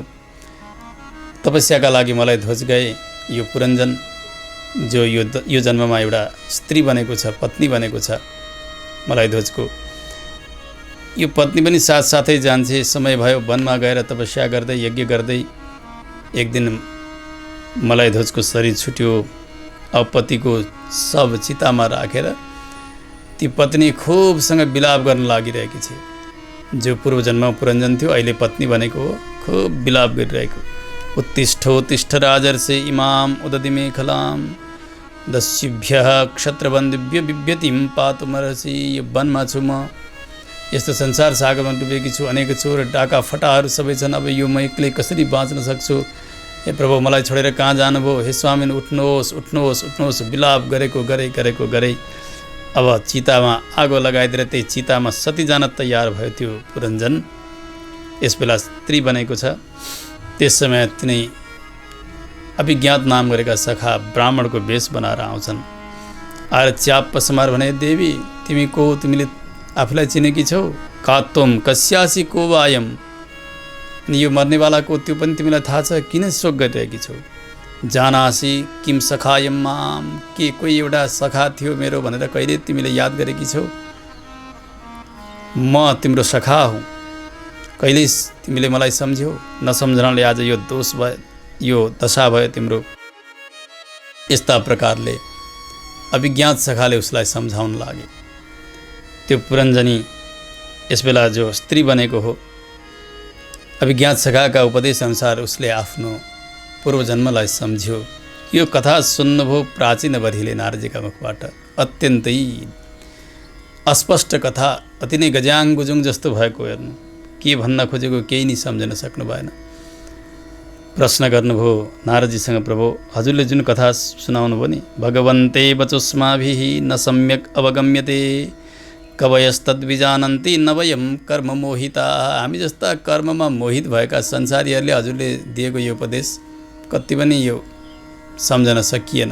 तपस्याका लागि मलयध्वज गए। यो पुरञ्जन जो यो जन्ममा एउटा स्त्री बनेको छ, पत्नी बनेको छ मलयध्वजको, यो पत्नी पनि साथसाथै जान्छे। समय भयो, वनमा गएर तपस्या गर्दै यज्ञ गर्दै एक दिन मलयध्वजको शरीर छुट्यो। अब पतिको शव चितामा राखेर ती पत्नी खुबसँग विलाप गर्न लागिरहेकी छ। जो पूर्व जन्ममा पुरञ्जन थियो, अहिले पत्नी बनेको हो, खुब विलाप गरिरहेको। उत्तिष्ठ राजर्षे इमाम उदधि मेखलाम दस्युभ्यः क्षत्रबन्धुभ्य बिभ्यतिम पातुमर्हसि। यो वनमा छु म, यस्तो संसार सागरमा डुबेकी छु, अनेक चोर डाका फटाहरू सबै छन्। अब यो म एक्लै कसरी बाँच्न सक्छु? हे प्रभु, मलाई छोडेर कहाँ जानुभयो? हे स्वामी, उठ्नुहोस्। विलाप गरेको गरे। अब चितामा आगो लगाइदिएर त्यही चितामा सती जान तयार भयो त्यो पुरञ्जन। यस बेला स्त्री बनेको छ। त्यस समय तिनै अभिज्ञात नाम गरेका सखा ब्राह्मणको वेश बनाएर आउँछन्। आएर च्याप्प समार भने, देवी तिमी को? तिमीले आफूलाई चिनेकी छौ? कात्वम कस्यासी को वायम? अनि यो मर्नेवालाको त्यो पनि तिमीलाई थाहा छ? किन शोक गरिरहेकी छौ? जानासी किम सखायम माम? के कोही एउटा सखा थियो मेरो भनेर कहिले तिमीले याद गरेकी छौ? म तिम्रो सखा हुँ, कहिले तिमीले मलाई सम्झ्यौ? नसम्झनाले आज यो दोष भयो, यो दशा भयो तिम्रो। यस्ता प्रकारले अभिज्ञात सखाले उसलाई सम्झाउन लागे। त्यो पुरञ्जनी यस बेला जो स्त्री बनेको हो, अभिज्ञात सखाका उपदेश अनुसार उसले आफ्नो पूर्वजन्मलाई सम्झ्यो। यो कथा सुन्नुभयो प्राचीन बधिले नारदजीका मुखबाट। अत्यन्तै अस्पष्ट कथा, अति नै गजाङ गुजुङ जस्तो भएको। हेर्नु, के भन्न खोजेको केही नै सम्झन सक्नु भएन। प्रश्न गर्नुभयो नारदजीसँग, प्रभु हजुरले जुन कथा सुनाउनु भयो नि, भगवन्ते वचोस्माभिः न सम्यक अवगम्यते कवयस्तद्विजानन्ति न वयं कर्म मोहिता। हामी जस्ता कर्ममा मोहित भएका संसारीहरूले हजुरले दिएको यो उपदेश कति पनि यो सम्झन सकिएन।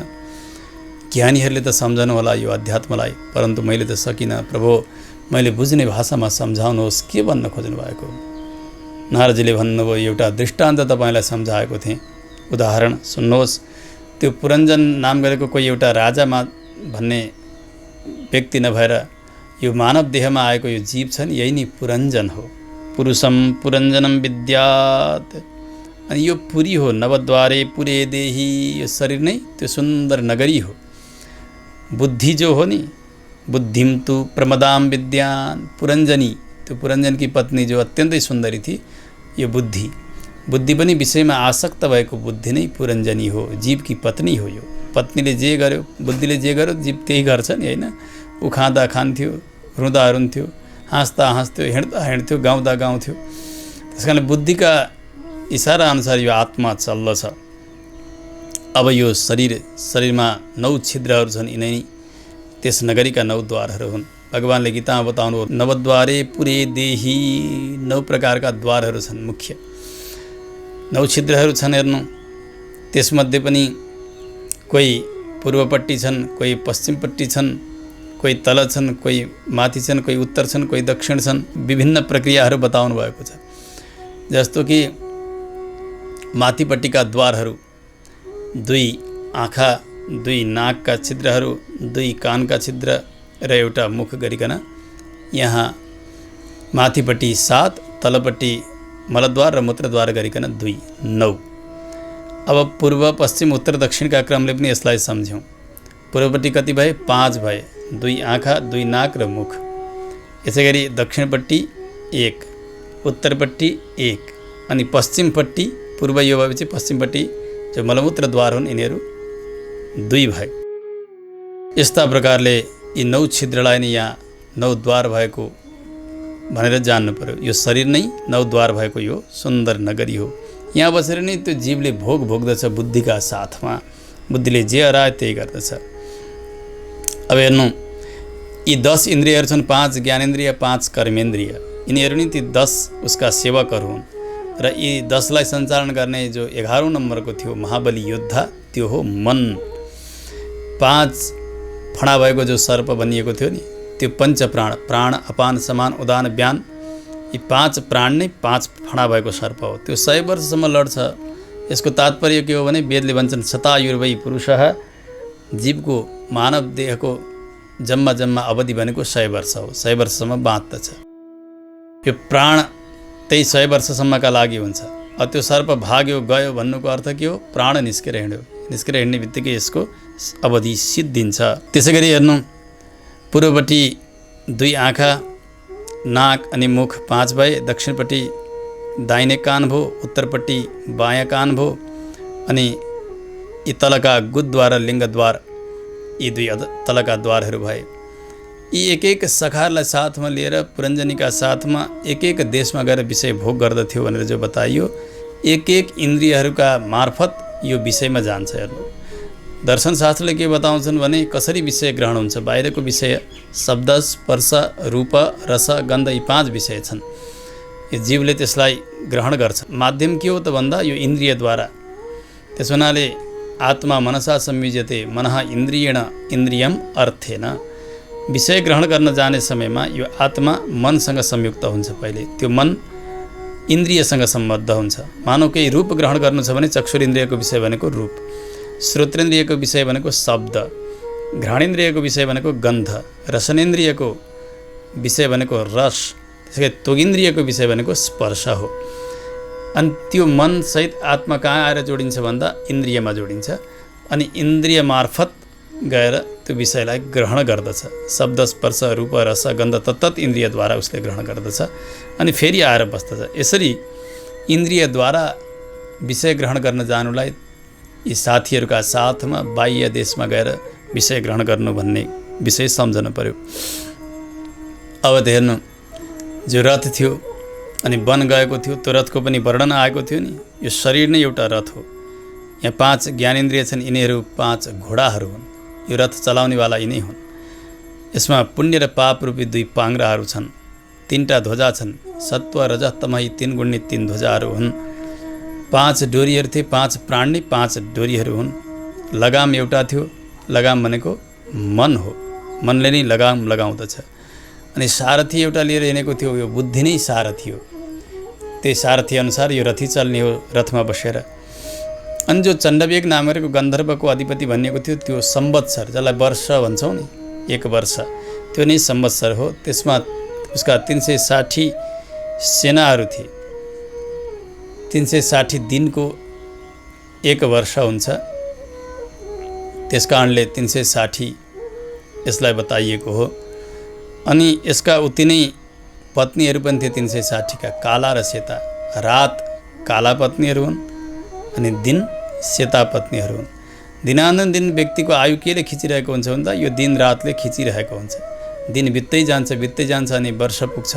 ज्ञानीहरूले त सम्झनु होला यो अध्यात्मलाई, परन्तु मैले त सकिनँ। प्रभु, मैले बुझ्ने भाषामा सम्झाउनुहोस्, के भन्न खोज्नु भएको? नारदजीले भन्नुभयो, एउटा दृष्टान्त तपाईँलाई सम्झाएको थिएँ, उदाहरण सुन्नुहोस्। त्यो पुरञ्जन नाम गरेको कोही एउटा राजामा भन्ने व्यक्ति नभएर यो मानव देहमा आएको यो जीव छ नि, यही नै पुरञ्जन हो। पुरुषम पुरञ्जनम विद्यात्। अनि यो पुरी हो, नवद्वारे पुरे देही। यो शरीर नै त्यो सुन्दर नगरी हो। बुद्धि जो हो नि, बुद्धिम तु प्रमदाम विद्यान। पुरञ्जनी, त्यो पुरञ्जनकी पत्नी जो अत्यन्तै सुन्दरी थी, यो बुद्धि पनि विषयमा आसक्त भएको बुद्धि नै पुरञ्जनी हो, जीवकी पत्नी हो। यो पत्नीले जे गर्यो, बुद्धिले जे गर्यो, जीव त्यही गर्छ नि, होइन? ऊ खाँदा खान्थ्यो, रुँदा रुन्थ्यो, हाँस्दा हाँस्थ्यो, हिँड्दा हिँड्थ्यो, गाउँदा गाउँथ्यो। त्यस कारण बुद्धिका इसारा अनुसार यो आत्मा चल्दछ। अब यो शरीरमा 9 छिद्रहरू छन्। यिनै त्यस नगरीका 9 द्वारहरू हुन्। भगवानले गीतामा बताउनु नवद्वारे पुरे देही 9 प्रकारका द्वारहरू छन्। मुख्य 9 छिद्रहरू छन्। हेर्नु, त्यसमध्ये पनि कोही पूर्वपट्टि छन्, कोही पश्चिमपट्टि छन्, कोही तल छन्, कोही माथि छन्, कोही उत्तर छन्, कोही दक्षिण छन्। विभिन्न प्रक्रियाहरू बताउनु भएको छ। जस्तो कि माथिपट्टिका द्वारहरू 2 आँखा, 2 नाकका छिद्रहरू, 2 कानका छिद्र र एउटा मुख गरिकन यहाँ माथिपट्टि 7, तलपट्टि मलद्वार र मूत्रद्वार गरिकन 2, 9। अब पूर्व, पश्चिम, उत्तर, दक्षिणका क्रमले पनि यसलाई सम्झ्यौँ। पूर्वपट्टि कति भए? 5 भए। 2 आँखा, 2 नाक र मुख। यसै गरी दक्षिणपट्टि 1, उत्तरपट्टि 1 अनि पश्चिमपट्टि, पूर्व यो भएपछि पश्चिमपट्टि जो मलमूत्रद्वार हुन् यिनीहरू 2 भए। यस्ता प्रकारले यी 9 छिद्रलाई नै यहाँ 9 द्वार भएको भनेर जान्नु पर्यो। यो शरीर नै 9 द्वार भएको यो सुन्दर नगरी हो। यहाँ बसेर नै त्यो जीवले भोग भोग्दछ बुद्धिका साथमा। बुद्धिले जे हराए त्यही गर्दछ। अब हेर्नु, यी 10 इन्द्रियहरू छन्। 5 ज्ञानेन्द्रिय, 5 कर्मेन्द्रिय। यिनीहरू नै ती 10 उसका सेवकहरू हुन्। र यी 10लाई सञ्चालन गर्ने जो 11औं नम्बरको थियो महाबली योद्धा, त्यो हो मन। 5 फणा भएको जो सर्प भनिएको थियो नि, त्यो पञ्चप्राण, प्राण, अपान, समान, उदान, व्यान, यी 5 प्राण नै 5 फणा भएको सर्प हो। त्यो 100 वर्षसम्म लड्छ। यसको तात्पर्य के हो भने वेदले भन्छन् शतायुर्वै पुरुषः, जीवको मानव देहको जम्मा अवधि भनेको 100 वर्ष हो। 100 वर्षसम्म बाँच्दछ। यो प्राण त्यही 100 वर्षसम्मका लागि हुन्छ। त्यो सर्प भाग्यो गयो भन्नुको अर्थ के हो? प्राण निस्केर हिँड्यो। निस्केर हिँड्ने बित्तिकै यसको अवधि सिद्धिन्छ। त्यसै गरी हेर्नु, पूर्वपट्टि 2 आँखा, नाक अनि मुख 5 भए। दक्षिणपट्टि दाहिने कान भयो, उत्तरपट्टि बायाँ कान भयो अनि यी तलका गुदद्वार र लिङ्गद्वार, यी 2 तलका द्वारहरू भए। यी एक सखारलाई साथमा लिएर पुरञ्जनीका साथमा एक देशमा गएर विषय भोग गर्दथ्यो भनेर जो बताइयो, एक इन्द्रियहरूका मार्फत यो विषयमा जान्छ। हेर्नु, दर्शनशास्त्रले के बताउँछन् भने कसरी विषय ग्रहण हुन्छ। बाहिरको विषय शब्द, स्पर्श, रूप, रस, गन्ध, यी 5 विषय छन्। यो जीवले त्यसलाई ग्रहण गर्छ। माध्यम के हो त भन्दा यो इन्द्रियद्वारा। त्यस हुनाले आत्मा मनसा संयुज्यते, मनः इन्द्रियेण इन्द्रियम अर्थेन। विषय ग्रहण गर्न जाने समयमा यो आत्मा मनसँग संयुक्त हुन्छ। पहिले त्यो मन इन्द्रियसँग सम्बद्ध हुन्छ। मानव केही रूप ग्रहण गर्नु छ भने चक्षुरिन्द्रियको विषय भनेको रूप, श्रोत्रेन्द्रियको विषय भनेको शब्द, घ्राणेन्द्रियको विषय भनेको गन्ध, रसनेन्द्रियको विषय भनेको रस, त्यसै त्वगिन्द्रियको विषय भनेको स्पर्श हो। अनि त्यो मनसहित आत्मा कहाँ आएर जोडिन्छ भन्दा इन्द्रियमा जोडिन्छ। अनि इन्द्रिय मार्फत गएर त्यो विषयलाई ग्रहण गर्दछ। शब्द, स्पर्श, रूप, रस, गन्ध तत्त इन्द्रियद्वारा उसले ग्रहण गर्दछ अनि फेरि आएर बस्दछ। यसरी इन्द्रियद्वारा विषय ग्रहण गर्न जानुलाई यी साथीहरूका साथमा बाह्य देशमा गएर विषय ग्रहण गर्नु भन्ने विषय सम्झनु पर्यो। अब हेर्नु, जो रथ थियो अनि वन गएको थियो, त्यो रथको पनि वर्णन आएको थियो नि। यो शरीर नै एउटा रथ हो। यहाँ 5 ज्ञानेन्द्रिय छन्, यिनीहरू 5 घोडाहरू हुन्। यो रथ चलाउनेवाला यिनै हुन्। यसमा पुण्य र पाप रूपी 2 पाङ्ग्राहरू छन्। 3टा ध्वजा छन्। सत्व, रज, तम, 3 गुणी 3 ध्वजाहरू हुन्। 5 डोरीहरू थिए। 5 प्राण नै 5 डोरीहरू हुन्। लगाम एउटा थियो। लगाम भनेको मन हो। मनले नै लगाम लगाउँदछ। अनि सारथी एउटा लिएर हिँडेको थियो। यो बुद्धि नै सारथी हो। त्यही सारथी अनुसार यो रथी चल्ने हो रथमा बसेर। अनि जो चण्डवेग नाम गरेको गन्धर्वको अधिपति भनिएको थियो, त्यो संवत्सर, जसलाई वर्ष भन्छौँ नि, 1 वर्ष, त्यो नै संवत्सर हो। त्यसमा उसका 360 सेनाहरू थिए। 360 दिनको 1 वर्ष हुन्छ। त्यस कारणले 360 यसलाई बताइएको हो। अनि यसका उति नै पत्नीहरू पनि थिए 360 का, काला र सेता। रात काला पत्नीहरू हुन् अनि दिन सेता पत्नीहरू हुन्। दिनानुदिन व्यक्तिको आयु केले खिचिरहेको हुन्छ भन्दा यो दिन रातले खिचिरहेको हुन्छ। दिन बित्दै जान्छ अनि वर्ष पुग्छ।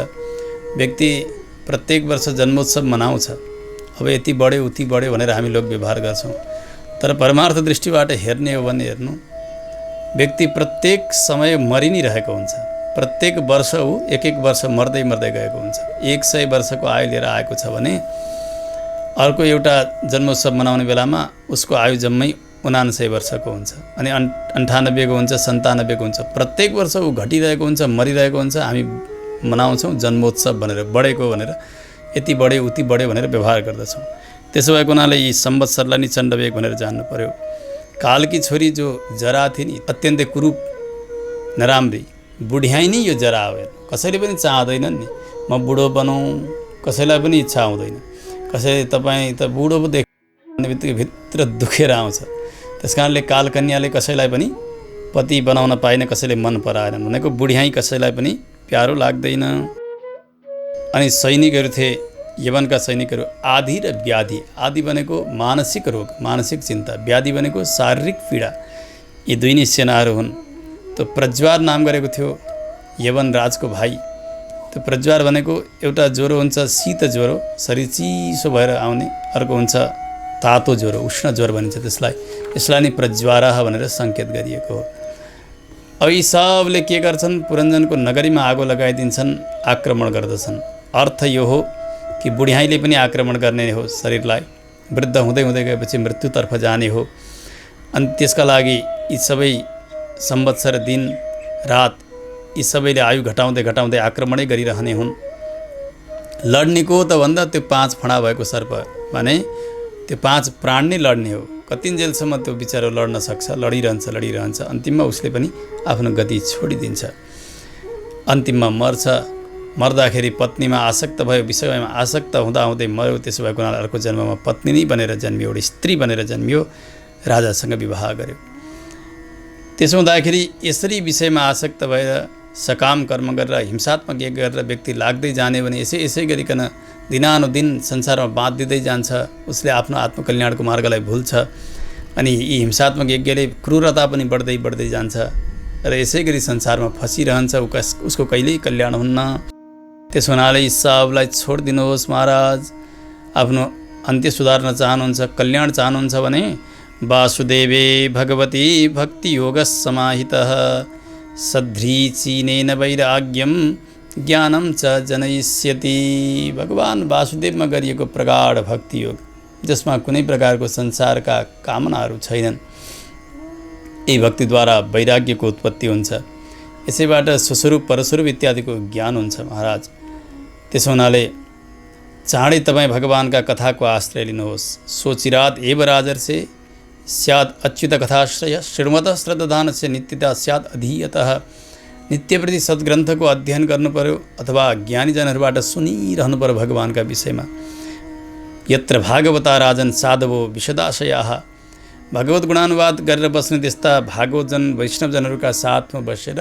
व्यक्ति प्रत्येक वर्ष जन्मोत्सव मनाउँछ। अब यति बढ्यो उति बढ्यो भनेर हामी लोक व्यवहार गर्छौँ। तर परमार्थ दृष्टिबाट हेर्ने हो भने हेर्नु, व्यक्ति प्रत्येक समय मरि नै रहेको हुन्छ। प्रत्येक वर्ष ऊ एक वर्ष मर्दै मर्दै गएको हुन्छ। 100 वर्षको आयु लिएर आएको छ भने अर्को एउटा जन्मोत्सव मनाउने बेलामा उसको आयु जम्मै 79 वर्षको हुन्छ, अनि 98 को हुन्छ, 97 को हुन्छ। प्रत्येक वर्ष ऊ घटिरहेको हुन्छ, मरिरहेको हुन्छ। हामी मनाउँछौँ जन्मोत्सव भनेर, बढेको भनेर, यति बढ्यो उति बढ्यो भनेर व्यवहार गर्दछौँ। त्यसो भएको हुनाले यी संवत्सरलाई नि चण्डवेग भनेर जान्नु पर्यो। कालकी छोरी जो जरा थिए नि, अत्यन्तै कुरूप नराम्री बुढ्याइ नै यो जरा हो। कसैले पनि चाहँदैनन् नि म बुढो बनाउँ, कसैलाई पनि इच्छा हुँदैन। कसैले तपाईँ त बुढो पो देख्ने बित्तिकै भित्र दुखेर आउँछ। त्यस कारणले कालकन्याले कसैलाई पनि पति बनाउन पाएन, कसैले मन पराएनन् भनेको बुढ्याइ कसैलाई पनि प्यारो लाग्दैन। अनि सैनिकहरू थिए, यवनका सैनिकहरू, आदि र व्याधि। आदि भनेको मानसिक रोग, मानसिक चिन्ता, व्याधि भनेको शारीरिक पीडा। यी दुई नै सेनाहरू हुन्। त्यो प्रज्वार नाम गरेको थियो यवन राजको भाइ। त्यो प्रज्वार भनेको एउटा ज्वरो हुन्छ शीत ज्वरो, शरीर चिसो भएर आउने, अर्को हुन्छ तातो ज्वरो, उष्ण ज्वरो भनिन्छ त्यसलाई। यसलाई नै प्रज्वारः भनेर सङ्केत गरिएको हो। अब यी सबले के गर्छन्, पुरञ्जनको नगरीमा आगो लगाइदिन्छन्, आक्रमण गर्दछन्। अर्थ यो हो कि बुढ्याइले पनि आक्रमण गर्ने हो शरीरलाई, वृद्ध हुँदै हुँदै गएपछि मृत्युतर्फ जाने हो। अनि त्यसका लागि यी सबै संवत्सर, दिन रात, यी सबैले आयु घटाउँदै घटाउँदै आक्रमणै गरिरहने हुन्। लड्नेको त भन्दा त्यो 5 फणा भएको सर्प भने त्यो 5 प्राण नै लड्ने हो। कतिन्जेलसम्म त्यो बिचारो लड्न सक्छ, लडिरहन्छ। अन्तिममा उसले पनि आफ्नो गति छोडिदिन्छ, अन्तिममा मर्छ। मर्दाखेरि पत्नीमा आसक्त भयो, विषयमा आसक्त हुँदाहुँदै मर्यो। त्यसो भएको हुनाले अर्को जन्ममा पत्नी नै बनेर जन्मियो, एउटा स्त्री बनेर जन्मियो, राजासँग विवाह गर्यो। त्यसो हुँदाखेरि यसरी विषयमा आसक्त भएर सकाम कर्म गरेर, हिंसात्मक यज्ञ गरेर व्यक्ति लाग्दै जाने भने यसै गरिकन दिनानुदिन संसारमा बाँधिँदै जान्छ। उसले आफ्नो आत्मकल्याणको मार्गलाई भुल्छ। अनि यी हिंसात्मक यज्ञले क्रूरता पनि बढ्दै जान्छ र यसै गरी संसारमा फसिरहन्छ। उसको कहिल्यै कल्याण हुन्न। त्यसो हुनाले यी सबलाई छोडिदिनुहोस् महाराज। आफ्नो अन्त्य सुधार्न चाहनुहुन्छ, कल्याण चाहनुहुन्छ भने वासुदेवे भगवती भक्ति योग समाहितः सध्रीचीनेन वैराग्यम ज्ञानम च जनयिष्यति। भगवान वासुदेवमा गरिएको प्रगाढ भक्ति योग, जसमा कुनै प्रकारको संसारका कामनाहरू छैनन्। यही भक्तिद्वारा वैराग्यको उत्पत्ति हुन्छ। यसैबाट स्वस्वरूप परस्वरूप इत्यादिको ज्ञान हुन्छ महाराज। त्यसो हुनाले चाँडै तपाईँ भगवानका कथाको आश्रय लिनुहोस्। सोचिरात एव राजर्षे स्यात् अच्युत कथाश्रय शृण्वतः श्रद्धानस्य नित्यता स्यात् अधीयतः। नित्यप्रति सद्ग्रन्थको अध्ययन गर्नु पर्यो अथवा ज्ञानीजनहरूबाट सुनिरहनु पर्यो भगवानका विषयमा। यत्र भागवता राजन साधवो विशदाशयाः। भगवत गुणानुवाद गरेर बस्ने त्यस्ता भागवतजन वैष्णवजनहरूका साथमा बसेर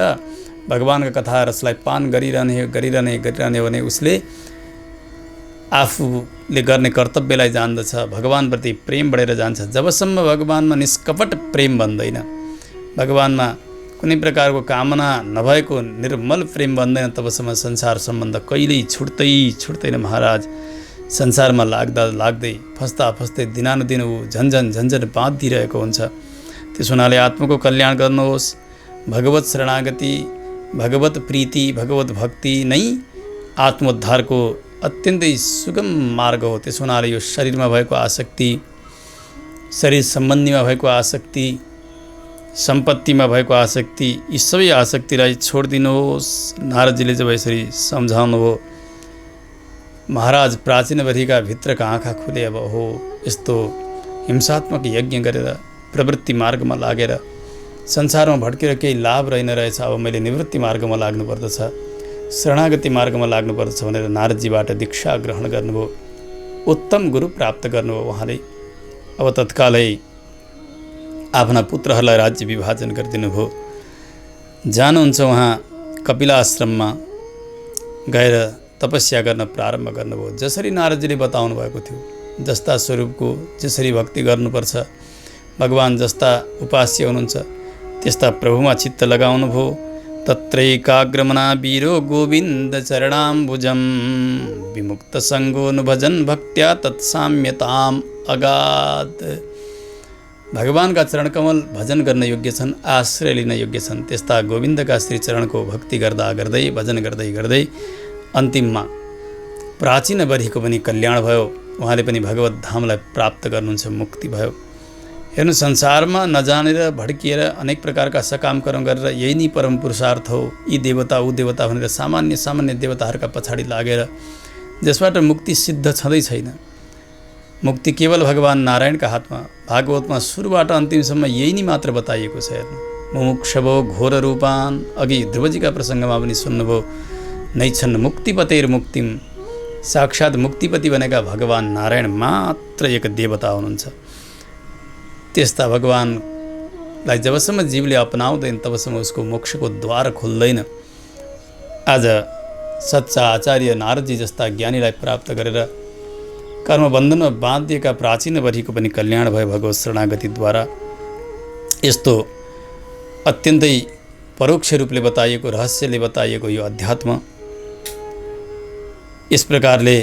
भगवानका कथा रसलाई पान गरिरहने भने उसले आफूले गर्ने कर्तव्यलाई जान्दछ। भगवानप्रति प्रेम बढेर जान्छ। जबसम्म भगवानमा निष्कपट प्रेम बन्दैन, भगवानमा कुनै प्रकारको कामना नभएको निर्मल प्रेम बन्दैन, तबसम्म संसार सम्बन्ध कहिल्यै छुट्दैन महाराज। संसारमा लाग्दै फस्दै दिनानुदिन ऊ झन्झन बाँधिरहेको हुन्छ। त्यस हुनाले आत्माको कल्याण गर्नुहोस्। भगवत शरणागति, भगवत प्रीति, भगवत भक्ति नै आत्मोद्धारको अत्यन्तै सुगम मार्ग हो। त्यस हुनाले यो शरीरमा भएको आसक्ति, शरीर सम्बन्धीमा भएको आसक्ति, सम्पत्तिमा भएको आसक्ति, यी सबै आसक्तिलाई छोडिदिनुहोस्। नारदजीले जब यसरी सम्झाउनु हो, महाराज प्राचीनवधिका भित्रका आँखा खुले। अब हो यस्तो हिंसात्मक यज्ञ गरेर प्रवृत्ति मार्गमा लागेर संसारमा भड्केर केही लाभ रहेन रहेछ। अब मैले निवृत्ति मार्गमा लाग्नुपर्दछ, शरणागति मार्गमा लाग्नुपर्दछ भनेर नारदजीबाट दीक्षा ग्रहण गर्नुभयो। उत्तम गुरु प्राप्त गर्नुभयो उहाँले। अब तत्कालै आफ्ना पुत्रहरूलाई राज्य विभाजन गरिदिनु भयो। जानुहुन्छ उहाँ कपिलाश्रममा गएर तपस्या गर्न प्रारम्भ गर्नुभयो। जसरी नारदजीले बताउनु भएको थियो, जस्ता स्वरूपको जसरी भक्ति गर्नुपर्छ, भगवान जस्ता उपास्य हुनुहुन्छ त्यस्ता प्रभुमा चित्त लगाउनु भयो। तत्रैकाग्रमना वीरो गोविन्द चरणाम्बुजं विमुक्तसङ्गो नु भजन भक्त्या तत्साम्यताम् अगाध। भगवानका चरणकमल भजन गर्न योग्य छन्, आश्रय लिन योग्य छन्। त्यस्ता गोविन्दका श्री चरणको भक्ति गर्दा गर्दै भजन गर्दै गर्दै अन्तिममा प्राचीन बरीको पनि कल्याण भयो। उहाँले पनि भगवत धामलाई प्राप्त गर्नुहुन्छ, मुक्ति भयो। हेर्नु, संसारमा नजानेर भड्किएर अनेक प्रकारका सकाम कर्म गरेर यही नै परम पुरुषार्थ हो, यी देवता ऊ देवता भनेर सामान्य सामान्य देवताहरूका पछाडि लागेर जसबाट मुक्ति सिद्ध छँदै छैन। मुक्ति केवल भगवान नारायणका हातमा। भागवतमा सुरुबाट अन्तिमसम्म यही नै मात्र बताइएको छ। हेर्नु, मुमुक्षवो घोर रूपान, अघि ध्रुवजीका प्रसङ्गमा पनि सुन्नुभयो, नैछन् मुक्तिपतेर मुक्तिम। साक्षात् मुक्तिपति भनेका भगवान नारायण मात्र एक देवता हुनुहुन्छ। त्यस्ता भगवानलाई जबसम्म जीवले अपनाउँदैन तबसम्म उसको मोक्षको द्वार खुल्दैन। आज सच्चा आचार्य नारदजी जस्ता ज्ञानीलाई प्राप्त गरेर कर्मबन्धनमा बाँधिएका प्राचीन बरीको पनि कल्याण भयो भगवत शरणागतिद्वारा। यस्तो अत्यन्तै परोक्ष रूपले बताइएको, रहस्यले बताइएको यो अध्यात्म यस प्रकारले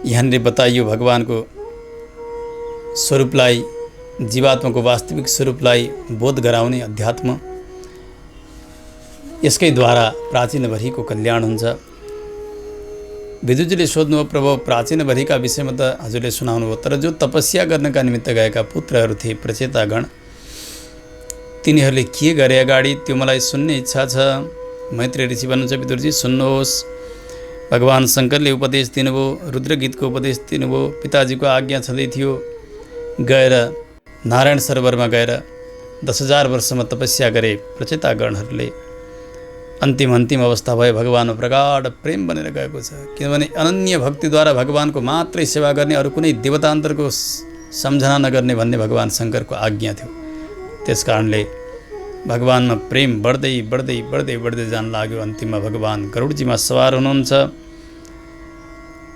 यहाँनिर बताइयो। भगवानको स्वरूपलाई, जीवात्माको वास्तविक स्वरूपलाई बोध गराउने अध्यात्म, यसकै द्वारा प्राचीन बरीको कल्याण हुन्छ। विदुजीले सोध्नुभयो, प्रभु प्राचीन बरीका विषयमा त हजुरले सुनाउनुभयो, तर जो तपस्या गर्नका निमित्त गएका पुत्रहरू थिए प्रचेतागण, तिनीहरूले के गरे अगाडि त्यो मलाई सुन्ने इच्छा छ। मैत्रेय ऋषि भन्नुहुन्छ, विदुरजी सुन्नुहोस्, भगवान शङ्करले उपदेश दिनुभयो, रुद्रगीतको उपदेश दिनुभयो, पिताजीको आज्ञा छँदै थियो। गएर नारायण सरोवरमा गएर 10,000 वर्षमा तपस्या गरे प्रचेतागणहरूले। अन्तिम अवस्था भयो, भगवानमा प्रगाढ प्रेम बनेर गएको छ। किनभने अनन्य भक्तिद्वारा भगवानको मात्रै सेवा गर्ने, अरू कुनै देवतान्तरको सम्झना नगर्ने भन्ने भगवान शङ्करको आज्ञा थियो। त्यस कारणले भगवानमा प्रेम बढ्दै बढ्दै बढ्दै बढ्दै जान लाग्यो। अन्तिममा भगवान गरुडजीमा सवार हुनुहुन्छ।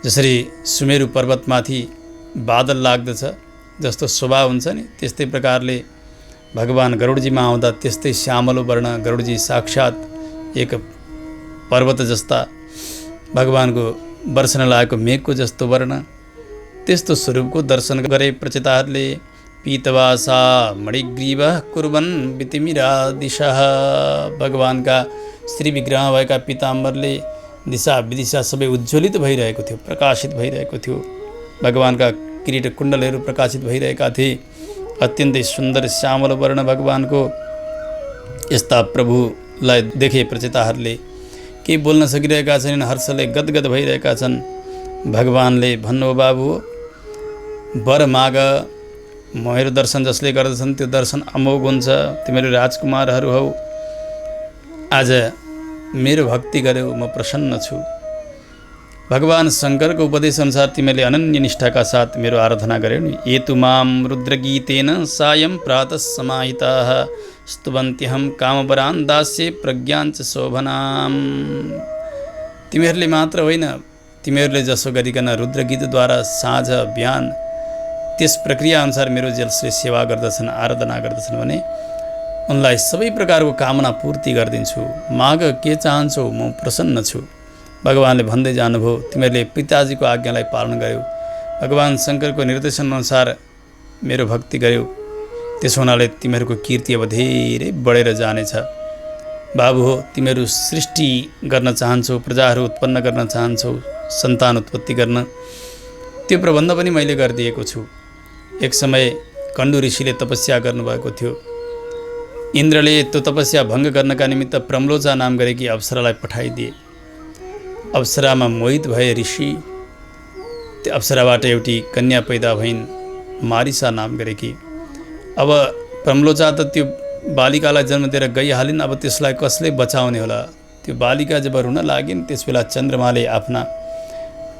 जसरी सुमेरु पर्वतमाथि बादल लाग्दछ जस्तो शोभा हुन्छ नि, त्यस्तै प्रकारले भगवान गरुडजीमा आउँदा त्यस्तै श्यामलो वर्ण गरुडजी साक्षात् एक पर्वत जस्ता, भगवानको वर्षन लागेको मेघको जस्तो वर्ण, त्यस्तो स्वरूपको दर्शन गरे प्रचेताहरूले। पीतवासा मणिग्रीव कुर्वन् बितिमिरा दिशः, भगवानका श्री विग्रह भएका पीताम्बरले दिशा विदिशा सबै उज्ज्वलित भइरहेको थियो, प्रकाशित भइरहेको थियो। भगवानका किरीट कुण्डलहरू प्रकाशित भइरहेका थिए। अत्यन्तै सुन्दर श्यामल वर्ण भगवानको यस्ता प्रभुलाई देखे प्रचेताहरूले केही बोल्न सकिरहेका छैनन्, हर्षले गदगद भइरहेका छन्। भगवानले भन्नु, बाबु वर माग, मेरो दर्शन जसले गर्दछन् त्यो दर्शन अमोघ हुन्छ। तिमीहरू राजकुमारहरू हौ, आज मेरो भक्ति गर्यौ, म प्रसन्न छु। भगवान शङ्करको उपदेश अनुसार तिमीहरूले अनन्य निष्ठाका साथ मेरो आराधना गर्यौ नि। एतु माम रुद्रगीतेन सायं प्रातः समाहिताः स्तुवन्त्यहं कामवरान् दास्ये प्रज्ञाञ्च शोभनाम। तिमीहरूले मात्र होइन, तिमीहरूले जसो गरिकन रुद्रगीतद्वारा साँझ बिहान त्यस प्रक्रिया अनुसार मेरो जसले सेवा गर्दछन्, आराधना गर्दछन् भने उनलाई सबै प्रकारको कामना पूर्ति गरिदिन्छु। माग के चाहन्छौ, म प्रसन्न छु। भगवानले भन्दै जानुभयो, तिमीहरूले पिताजीको आज्ञालाई पालन गर्यौ, भगवान शङ्करको निर्देशनअनुसार मेरो भक्ति गर्यौ, त्यसो हुनाले तिमीहरूको कीर्ति अब धेरै बढेर जानेछ। बाबु हो, तिमीहरू सृष्टि गर्न चाहन्छौ, प्रजाहरू उत्पन्न गर्न चाहन्छौ, सन्तान उत्पत्ति गर्न, त्यो प्रबन्ध पनि मैले गरिदिएको छु। एक समय कण्डु ऋषिले तपस्या गर्नुभएको थियो। इन्द्रले त्यो तपस्या भङ्ग गर्नका निमित्त प्रम्लोचा नाम गरेकी अप्सरालाई पठाइदिए। अप्सरामा मोहित भए ऋषि। त्यो अप्सराबाट एउटी कन्या पैदा भइन्, मारिसा नाम गरेकी। अब प्रम्लोचा त त्यो बालिकालाई जन्म दिएर गइहालिन्, अब त्यसलाई कसले बचाउने होला। त्यो बालिका जब रुन लागिन्, त्यसबेला चन्द्रमाले आफ्ना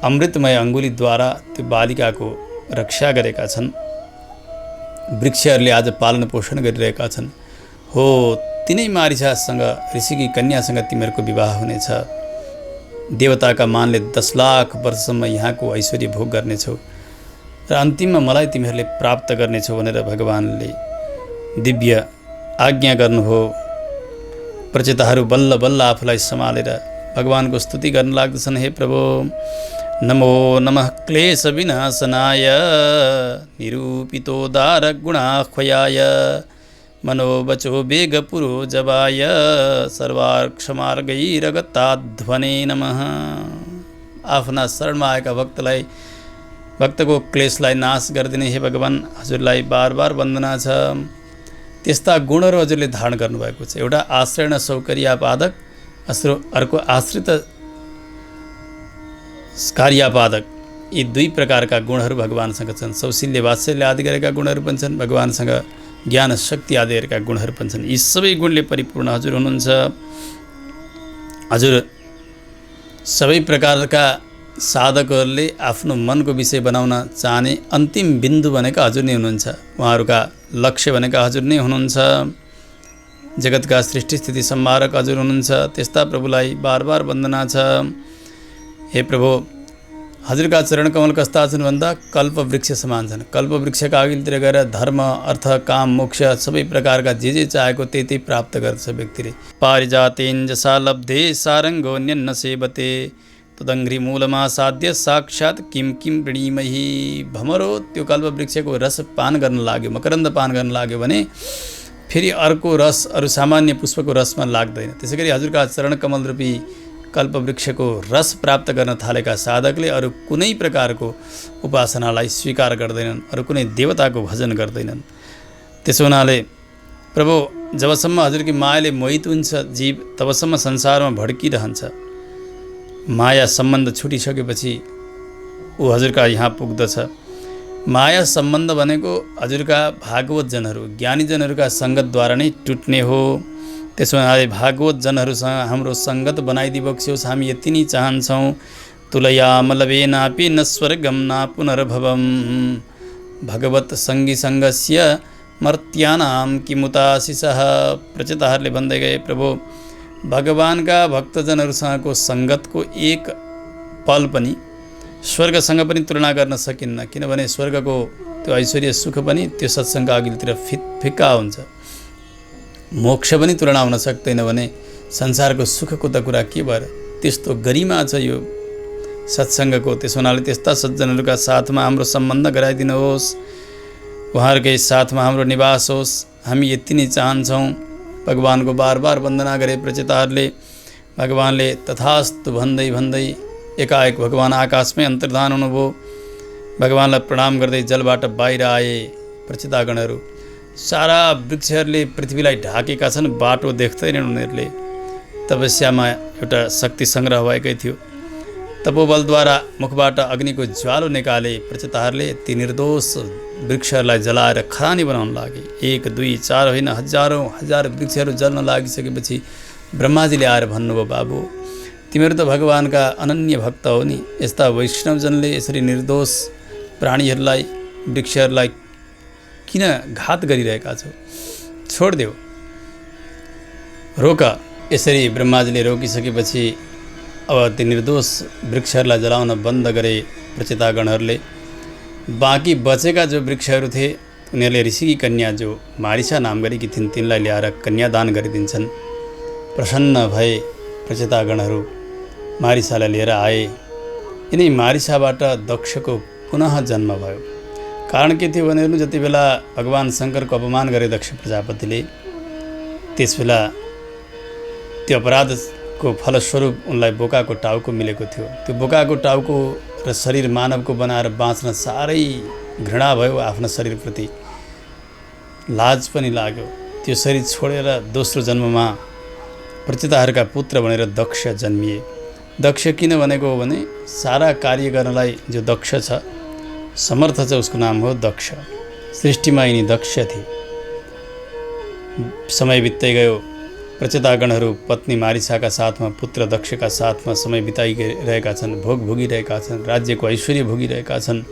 अमृतमय अङ्गुलीद्वारा त्यो बालिकाको रक्षा गरेका छन्। वृक्षहरूले आज पालन पोषण गरिरहेका छन्। हो, तिनै मारिसासँग, ऋषिकी कन्यासँग तिमीहरूको विवाह हुनेछ। देवताका मानले 10 लाख वर्षसम्म यहाँको ऐश्वर्य भोग गर्नेछौ र अन्तिममा मलाई तिमीहरूले प्राप्त गर्नेछौ भनेर भगवानले दिव्य आज्ञा गर्नुभयो। प्रचेताहरू बल्ल बल्ल आफूलाई सम्हालेर भगवानको स्तुति गर्न लाग्दछन्। हे प्रभु, नमो नमः क्लेशविनाशनाय निरूपितोदारगुणाह्वयाय मनोवचो वेगपुरोजवाय सर्वार्क्षमार्गैरगताध्वने नमः। आफ्ना शरणमा आएका भक्तको क्लेशलाई नाश गरिदिने हे भगवान, हजुरलाई बार बार वन्दना छ। त्यस्ता गुणहरू हजुरले धारण गर्नुभएको छ। एउटा आश्रयण सौकर्यापादक, अर्को आश्रित कार्यापादक, यी दुई प्रकारका गुणहरू भगवानसँग छन्। सौशील्य वात्सल्य आदि गरेका गुणहरू पनि छन्, भगवानसँग ज्ञान शक्ति आदि गरेका गुणहरू पनि छन्। यी सबै गुणले परिपूर्ण हजुर हुनुहुन्छ। हजुर सबै प्रकारका साधकहरूले आफ्नो मनको विषय बनाउन चाहने अन्तिम बिन्दु भनेका हजुर नै हुनुहुन्छ। उहाँहरूका लक्ष्य भनेका हजुर नै हुनुहुन्छ। जगतका सृष्टि स्थिति संहारक हजुर हुनुहुन्छ। त्यस्ता प्रभुलाई बार बार वन्दना छ। हे प्रभु, हजुरका चरण कमल कस्ता छन् भन्दा कल्प वृक्ष समान छन्। कल्प वृक्षका अघिल्तिर गएर धर्म अर्थ काम मोक्ष सबै प्रकारका जे चाहेको त्यही प्राप्त गर्छ व्यक्तिले। पारिजातेन जसा लब्धे सारङ्गो न्यन्न सेवते तदङ्घ्रि मूलमा साध्य साक्षात् किम किम वृणीमहि। भमरो त्यो कल्प वृक्षको रस पान गर्न लाग्यो, मकरन्द पान गर्न लाग्यो भने फेरि अर्को रस अरू सामान्य पुष्पको रसमा लाग्दैन। त्यसै गरी हजुरका चरण कमल रूपी कल्प वृक्षको रस प्राप्त गर्न थालेका साधकले अरू कुनै प्रकारको उपासनालाई स्वीकार गर्दैनन्, अरू कुनै देवताको भजन गर्दैनन्। त्यसो हुनाले प्रभु, जबसम्म हजुरकी मायाले मोहित हुन्छ जीव, तबसम्म संसारमा भड्किरहन्छ। माया सम्बन्ध छुटिसकेपछि ऊ हजुरका यहाँ पुग्दछ। माया सम्बन्ध भनेको हजुरका भागवतजनहरू ज्ञानीजनहरूका सङ्गतद्वारा नै टुट्ने हो। त्यसो हुनाले भागवतजनहरूसँग हाम्रो सङ्गत बनाइदिबक्स्योस्, हामी यति नै चाहन्छौँ। तुलयामलवेनापि न स्वर्गम न पुनर्भवम भगवत सङ्गी सङ्गस्य मर्त्यानां किमुताशिषः। प्रचेताहरूले भन्दै गए, प्रभु भगवानका भक्तजनहरूसँगको सङ्गतको एक पल पनि स्वर्गसँग पनि तुलना गर्न सकिन्न। किनभने स्वर्गको त्यो ऐश्वर्य सुख पनि त्यो सत्सङ्गका अघिल्तिर फिक्का हुन्छ। मोक्ष पनि तुलना हुन सक्दैन भने संसारको सुखको त कुरा के भएर। त्यस्तो गरिमा छ यो सत्सङ्गको। त्यसो हुनाले त्यस्ता सज्जनहरूका साथमा हाम्रो सम्बन्ध गराइदिनुहोस्, उहाँहरूकै साथमा हाम्रो निवास होस्, हामी यति नै चाहन्छौँ। भगवानको बार बार वन्दना गरे प्रचेताहरूले। भगवानले तथास्तु भन्दै भन्दै एकाएक भगवान आकाशमै अन्तर्धान हुनुभयो। भगवानलाई प्रणाम गर्दै जलबाट बाहिर आए प्रचेतागणहरू। सारा वृक्षहरूले पृथ्वीलाई ढाकेका छन्, बाटो देख्दैनन् उनीहरूले। तपस्यामा एउटा शक्ति सङ्ग्रह भएकै थियो। तपोबलद्वारा मुखबाट अग्निको ज्वालो निकाले प्रचेताहरूले ती निर्दोष वृक्षहरूलाई जलाएर खरानी बनाउन लागे। 1 2 4 होइन, हजारौँ हजार वृक्षहरू जल्न लागिसकेपछि ब्रह्माजीले आएर भन्नुभयो, बाबु तिमीहरू त भगवानका अनन्य भक्त हो नि, यस्ता वैष्णवजनले यसरी निर्दोष प्राणीहरूलाई वृक्षहरूलाई किन घात गरिरहेका छौ, छोडिदेऊ, रोक। यसरी ब्रह्माजीले रोकिसकेपछि अब ती निर्दोष वृक्षहरूलाई जलाउन बन्द गरे प्रचेतागणहरूले। बाँकी बचेका जो वृक्षहरू थिए उनीहरूले ऋषिकी कन्या जो मारिसा नाम गरेकी थिइन् तिनलाई ल्याएर कन्यादान गरिदिन्छन्। प्रसन्न भए प्रचेतागणहरू मारिसालाई लिएर आए। यिनै मारिसाबाट दक्षको पुनः जन्म भयो। कारण के थियो भने जति बेला भगवान शङ्करको अपमान गरे दक्ष प्रजापतिले, त्यसबेला त्यो अपराधको फलस्वरूप उनलाई बोकाको टाउको मिलेको थियो। त्यो बोकाको टाउको र शरीर मानवको बनाएर बाँच्न साह्रै घृणा भयो, आफ्नो शरीरप्रति लाज पनि लाग्यो। त्यो शरीर छोडेर दोस्रो जन्ममा प्रचेताहरूका पुत्र भनेर दक्ष जन्मिए। दक्ष किन भनेको हो भने सारा कार्य गर्नलाई जो दक्ष छ, समर्थ छ, उसको नाम हो दक्ष। सृष्टिमा यिनी दक्ष थिए। समय बित्दै गयो। प्रचेतागणहरू पत्नी मारिसाका साथमा पुत्र दक्षका साथमा समय बिताइरहेका छन्, भोग भोगिरहेका छन्, राज्यको ऐश्वर्य भोगिरहेका छन्।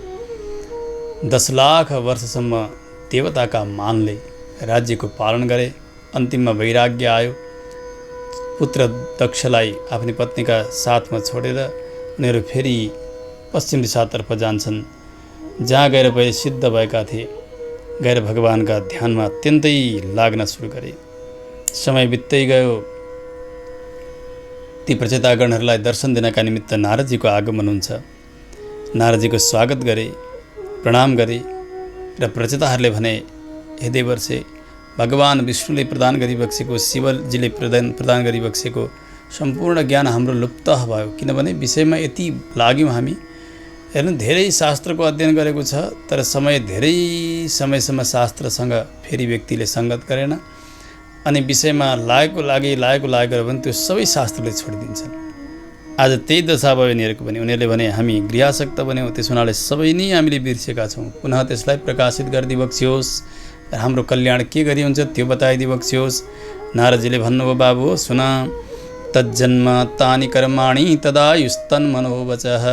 10 लाख वर्षसम्म देवताका मानले राज्यको पालन गरे। अन्तिममा वैराग्य आयो। पुत्र दक्षलाई आफ्नी पत्नीका साथमा छोडेर उनीहरू फेरि पश्चिम दिशातर्फ जान्छन्, जहाँ गएर पहिले सिद्ध भएका थिए। गएर भगवानका ध्यानमा अत्यन्तै लाग्न सुरु गरे। समय बित्दै गयो। ती प्रचेतागणहरूलाई दर्शन दिनका निमित्त नारदजीको आगमन हुन्छ। नारदजीको स्वागत गरे, प्रणाम गरे र प्रचेताहरूले भने हे देवर्षे, भगवान विष्णुले प्रदान गरिबक्सेको, शिवजीले प्रदान गरिबक्सेको सम्पूर्ण ज्ञान हाम्रो लुप्त भयो। किनभने विषयमा यति लाग्यौँ हामी। हेर्नु, धेरै शास्त्रको अध्ययन गरेको छ, तर धेरै समयसम्म शास्त्रसँग फेरि व्यक्तिले सङ्गत गरेन अनि विषयमा लागेको लाग्यो भने त्यो सबै शास्त्रले छोडिदिन्छन्। आज त्यही दशा भयो यिनीहरूको पनि। उनीहरूले भने हामी गृहासक्त बन्यौँ, त्यस हुनाले सबै नै हामीले बिर्सेका छौँ। पुनः त्यसलाई प्रकाशित गरिदिबक्सियोस्, हाम्रो कल्याण के गरी हुन्छ त्यो बताइदिबक्सियोस्। नारदजीले भन्नुभयो, बाबु सुन, तज्जन्म तानि कर्माणि तदायुस्तन् मनोवचः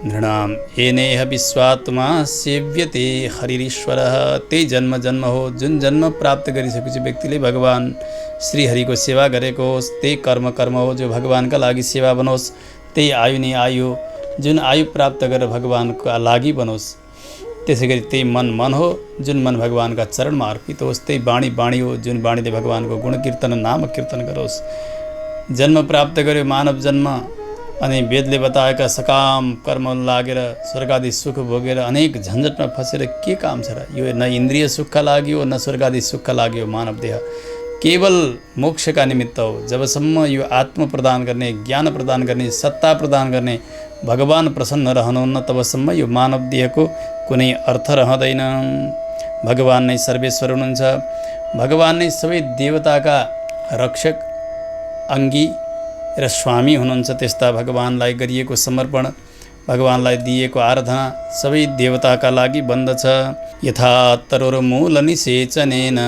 नृणाम येनेह विश्वात्मा सेव्यते हरिरीश्वरः। त्यही जन्म हो, जुन जन्म प्राप्त गरिसकेपछि व्यक्तिले भगवान श्रीहरिको सेवा गरेको होस्, त्यही कर्म हो जो भगवानका लागि सेवा बनोस्। त्यही आयु नै आयु, जुन आयु प्राप्त गरेर भगवानका लागि बनोस्। त्यसै गरी त्यही मन हो, जुन मन भगवानका चरणमा अर्पित होस्। त्यही बाणी हो, जुन बाणीले भगवानको गुण कीर्तन नाम कीर्तन गरोस्। जन्म प्राप्त गर्यो मानव जन्म, अनि वेदले बताएका सकाम कर्म लागेर स्वर्गादि सुख भोगेर अनेक झन्झटमा फसेर के काम छ र? यो न इन्द्रिय सुखका लागि हो, न स्वर्गादि सुखका लागि हो। मानव देह केवल मोक्षका निमित्त हो। जबसम्म यो आत्म प्रदान गर्ने, ज्ञान प्रदान गर्ने, सत्ता प्रदान गर्ने भगवान प्रसन्न रहनुहुन्न, तबसम्म यो मानव देहको कुनै अर्थ रहँदैन। भगवान नै सर्वेश्वर हुनुहुन्छ। भगवान नै सबै देवताका रक्षक, अङ्गी र स्वामी हुनुहुन्छ। त्यस्ता भगवानलाई गरिएको समर्पण, भगवानलाई दिएको आराधना सबै देवताका लागि बन्दछ। यथा तरोर्मूल निषेचनेन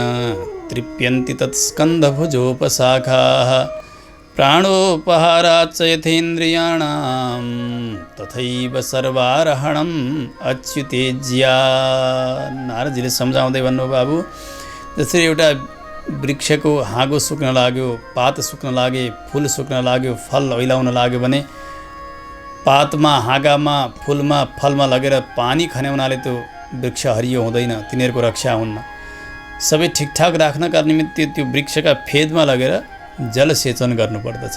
तृप्यन्ति तत्स्कन्धभुजोपशाखाः प्राणोपहाराच्च यथेन्द्रियाणां तथैव सर्वारहणम् अच्युतेज्या। नारदजीले सम्झाउँदै भन्नु, बाबु जसरी एउटा वृक्षको हाँगो सुक्न लाग्यो, पात सुक्न लागे, फुल सुक्न लाग्यो, फल ओइलाउन लाग्यो भने पातमा, हाँगामा, फुलमा, फलमा लगेर पानी खन्याउनाले त्यो वृक्ष हरियो हुँदैन, तिनीहरूको रक्षा हुन्न। सबै ठिकठाक राख्नका निमित्त त्यो वृक्षका फेदमा लगेर जलसेचन गर्नुपर्दछ।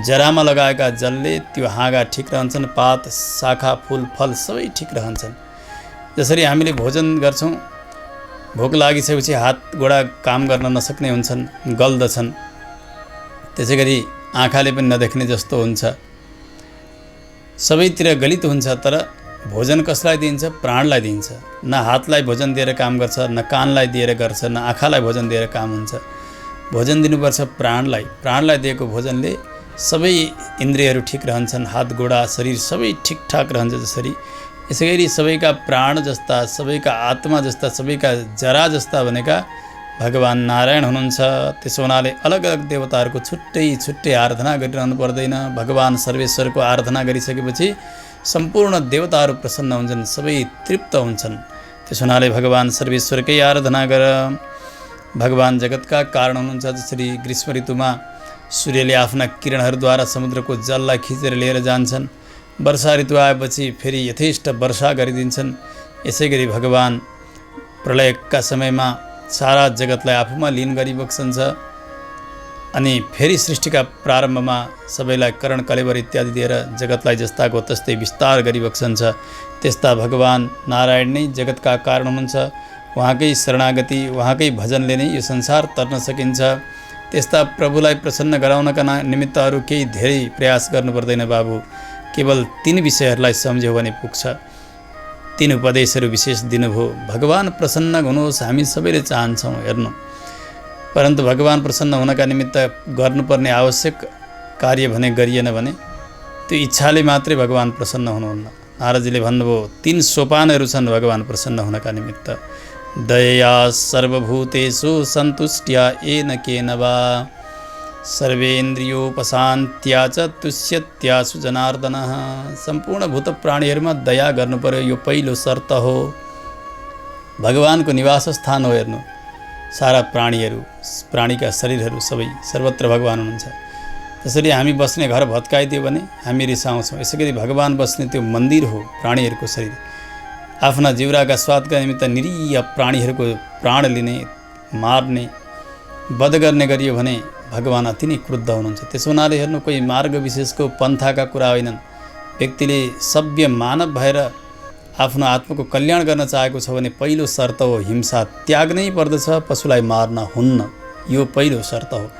जरामा लगाएका जलले त्यो हाँगा ठिक रहन्छन्, पात, शाखा, फुल, फल सबै ठिक रहन्छन्। जसरी हामीले भोजन गर्छौँ, भोक लागिसकेपछि हात गोडा काम गर्न नसक्ने हुन्छन्, गल्दछन्। त्यसै गरी आँखाले पनि नदेख्ने जस्तो हुन्छ, सबैतिर गलित हुन्छ। तर भोजन कसलाई दिइन्छ? प्राणलाई दिइन्छ। न हातलाई भोजन दिएर काम गर्छ, न कानलाई दिएर गर्छ, न आँखालाई भोजन दिएर काम हुन्छ। भोजन दिनुपर्छ प्राणलाई। प्राणलाई दिएको भोजनले सबै इन्द्रियहरू ठिक रहन्छन्, हात गोडा शरीर सबै ठिकठाक रहन्छ। जसरी यसै गरी सबैका प्राण जस्ता, सबैका आत्मा जस्ता, सबैका जरा जस्ता भनेका भगवान नारायण हुनुहुन्छ। त्यसो हुनाले अलग अलग देवताहरूको छुट्टै छुट्टै आराधना गरिरहनु पर्दैन। भगवान सर्वेश्वरको आराधना गरिसकेपछि सम्पूर्ण देवताहरू प्रसन्न हुन्छन्, सबै तृप्त हुन्छन्। त्यसो हुनाले भगवान सर्वेश्वरकै आराधना गर। भगवान जगतका कारण हुनुहुन्छ। जसरी ग्रीष्म ऋतुमा सूर्यले आफ्ना किरणहरूद्वारा समुद्रको जललाई खिचेर लिएर जान्छन्, वर्षा ऋतु आएपछि फेरि यथेष्ट वर्षा गरिदिन्छन्। यसै गरी भगवान प्रलयका समयमा सारा जगतलाई आफूमा लीन गरिबक्सन्छ अनि फेरि सृष्टिका प्रारम्भमा सबैलाई करण कलेवर इत्यादि दिएर जगतलाई जस्ताको तस्तै विस्तार गरिबक्सन्छ। त्यस्ता भगवान नारायण नै जगतका कारण हुनुहुन्छ। उहाँकै शरणागति, उहाँकै भजनले नै यो संसार तर्न सकिन्छ। त्यस्ता प्रभुलाई प्रसन्न गराउनका निमित्त अरू केही धेरै प्रयास गर्नु पर्दैन बाबु। केवल 3 विषयहरूलाई सम्झ्यौ भने पुग्छ। 3 उपदेशहरू विशेष दिनुभयो। भगवान प्रसन्न हुनुहोस् हामी सबैले चाहन्छौँ, हेर्नु। परन्तु भगवान प्रसन्न हुनका निमित्त गर्नुपर्ने आवश्यक कार्य भने गरिएन भने त्यो इच्छाले मात्रै भगवान प्रसन्न हुनुहुन्न। नारदजीले भन्नुभयो 3 सोपानहरू छन् भगवान प्रसन्न हुनका निमित्त। दया सर्वभूतेषु सन्तुष्ट्या येन केन वा सर्वेन्द्रियोपशान्त्या च तुष्यत्यासु जनार्दनः। सम्पूर्ण भूत प्राणीहरूमा दया गर्नु पर्यो, यो पहिलो शर्त हो। भगवानको निवास स्थान हो। हेर्नु, सारा प्राणीहरू, प्राणीका शरीरहरू सबै सर्वत्र भगवान हुनुहुन्छ। त्यसरी हामी बस्ने घर भत्काइदियो भने हामी रिसाउँछौँ। यसै गरी भगवान बस्ने त्यो मन्दिर हो प्राणीहरूको शरीर। आफ्ना जिउराका स्वादका निमित्त निरीह प्राणीहरूको प्राण लिने, मार्ने, वध गर्ने गरियो भने भगवान अति नै क्रुद्ध हुनुहुन्छ। त्यसो हुनाले हेर्नु, कोही मार्ग विशेषको पन्थाका कुरा होइनन्, व्यक्तिले सभ्य मानव भएर आफ्नो आत्माको कल्याण गर्न चाहेको छ भने पहिलो शर्त हो हिंसा त्याग नै पर्दछ। पशुलाई मार्न हुन्न, यो पहिलो शर्त हो।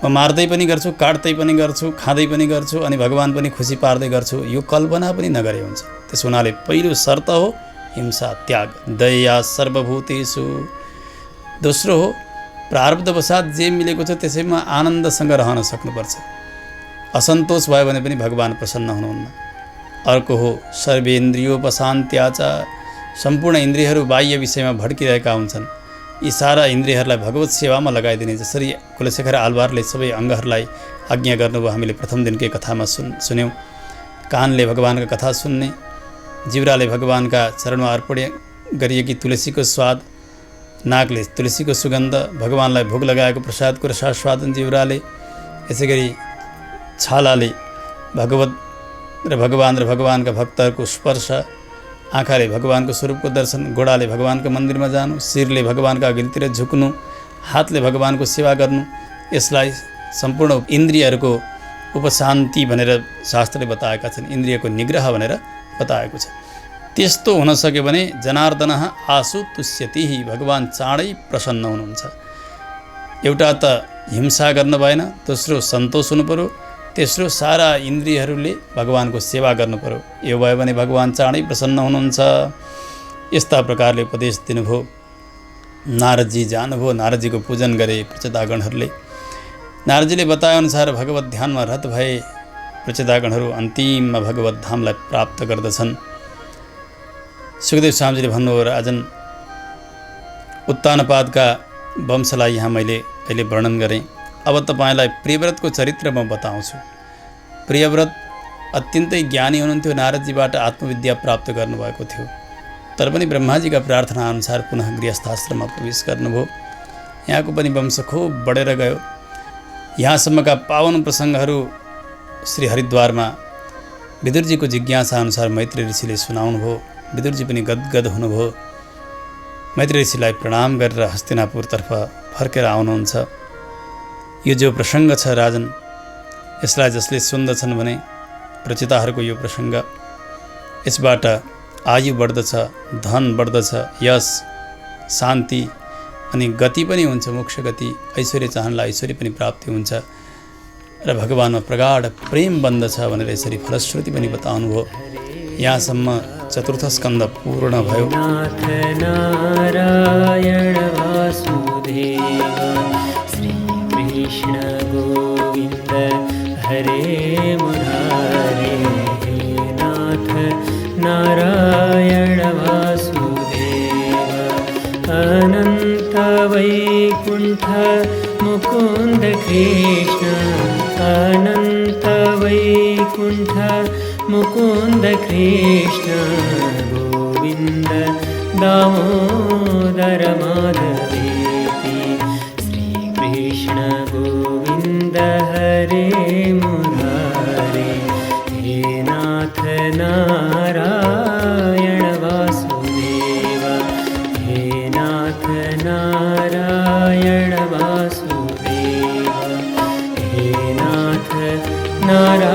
म मार्दै पनि गर्छु, काट्दै पनि गर्छु, खाँदै पनि गर्छु अनि भगवान् पनि खुसी पार्दै गर्छु, यो कल्पना पनि नगरे हुन्छ। त्यस हुनाले पहिलो शर्त हो हिंसा त्याग। दया सर्वभूतेषु। दोस्रो हो प्रारब्धवशात जे मिलेको छ त्यसैमा आनन्दसँग रहन सक्नुपर्छ। असन्तोष भयो भने पनि भगवान् प्रसन्न हुनुहुन्न। अर्को हो सर्वेन्द्रियोपशान्त्याच। सम्पूर्ण इन्द्रियहरू बाह्य विषयमा भड्किरहेका हुन्छन्। यी सारा इन्द्रियहरूलाई भगवत सेवामा लगाइदिने, जसरी कुलशेखर आलवारले सबै अङ्गहरूलाई आज्ञा गर्नुभयो, हामीले प्रथम दिनकै कथामा सुन्यौँ। कानले भगवान्का कथा सुन्ने, जिब्राले भगवान्का चरणमा अर्पण गरिएकी तुलसीको स्वाद, नाकले तुलसीको सुगन्ध, भगवान्लाई भोग लगाएको प्रसादको रसास्वादन जिब्राले, यसै गरी छालाले भगवत र भगवान्का भक्तहरूको स्पर्श, आँखाले भगवान्को स्वरूपको दर्शन, गोडाले भगवान्को मन्दिरमा जानु, शिरले भगवान्का अघिल्तिर झुक्नु, हातले भगवान्को सेवा गर्नु, यसलाई सम्पूर्ण इन्द्रियहरूको उपशान्ति भनेर शास्त्रले बताएका छन्। इन्द्रियको निग्रह भनेर बताएको छ। त्यस्तो हुन सक्यो भने जनार्दन आशु तुष्यति, भगवान् चाँडै प्रसन्न हुनुहुन्छ। एउटा त हिंसा गर्न भएन, दोस्रो सन्तोष हुनु पर्यो, तेस्रो सारा इन्द्रियहरूले भगवान्को सेवा गर्नु पर्यो। यो भयो भने भगवान् चाँडै प्रसन्न हुनुहुन्छ। यस्ता प्रकारले उपदेश दिनुभयो। नारदजी जानुभयो, नारदजीको पूजन गरे प्रचेतागणहरूले। नारदजीले बताएअनुसार भगवत ध्यानमा रत भए प्रचेतागणहरू अन्तिममा भगवत धामलाई प्राप्त गर्दछन्। सुखदेव स्वामीजीले भन्नुभयो, राजन उत्तानपादका वंशलाई यहाँ मैले अहिले वर्णन गरेँ। अब तपाईँलाई प्रियव्रतको चरित्र म बताउँछु। प्रियव्रत अत्यन्तै ज्ञानी हुनुहुन्थ्यो, नारदजीबाट आत्मविद्या प्राप्त गर्नुभएको थियो। तर पनि ब्रह्माजीका प्रार्थना अनुसार पुनः गृहस्थाश्रममा प्रवेश गर्नुभयो। यहाँको पनि वंश खुब बढेर गयो। यहाँसम्मका पावन प्रसङ्गहरू श्री हरिद्वारमा विदुरजीको जिज्ञासा अनुसार मैत्री ऋषिले सुनाउनुभयो। विदुरजी पनि गदगद हुनुभयो। मैत्री ऋषिलाई प्रणाम गरेर हस्तिनापुरतर्फ फर्केर आउनुहुन्छ। यो जो प्रसङ्ग छ राजन, यसलाई जसले सुन्दछन् भने प्रचेताहरूको यो प्रसङ्ग, यसबाट आयु बढ्दछ, धन बढ्दछ, यश शान्ति अनि गति पनि हुन्छ, मोक्ष गति। ऐश्वर्य चाहनलाई ऐश्वर्य पनि प्राप्ति हुन्छ र भगवानमा प्रगाढ प्रेम बन्दछ भनेर यसरी फलश्रुति पनि बताउनुभयो। यहाँसम्म चतुर्थ स्कन्द पूर्ण भयो। नाथ नारायण वासुदेव श्री कृष्ण गोविन्द हरे मुरारे। नाथ नारायण वासुदेव अनन्त वैकुण्ठ मुकुन्द कृष्ण। अनन्त वैकुण्ठ मुकुन्द कृष्ण गोविन्द दामोदर माधवेति। श्रीकृष्ण गोविन्द हरे मुरारे। हे नाथ नारायण वासुदेव। हे नाथ नारायण वासुदेव। हे नाथ नारायण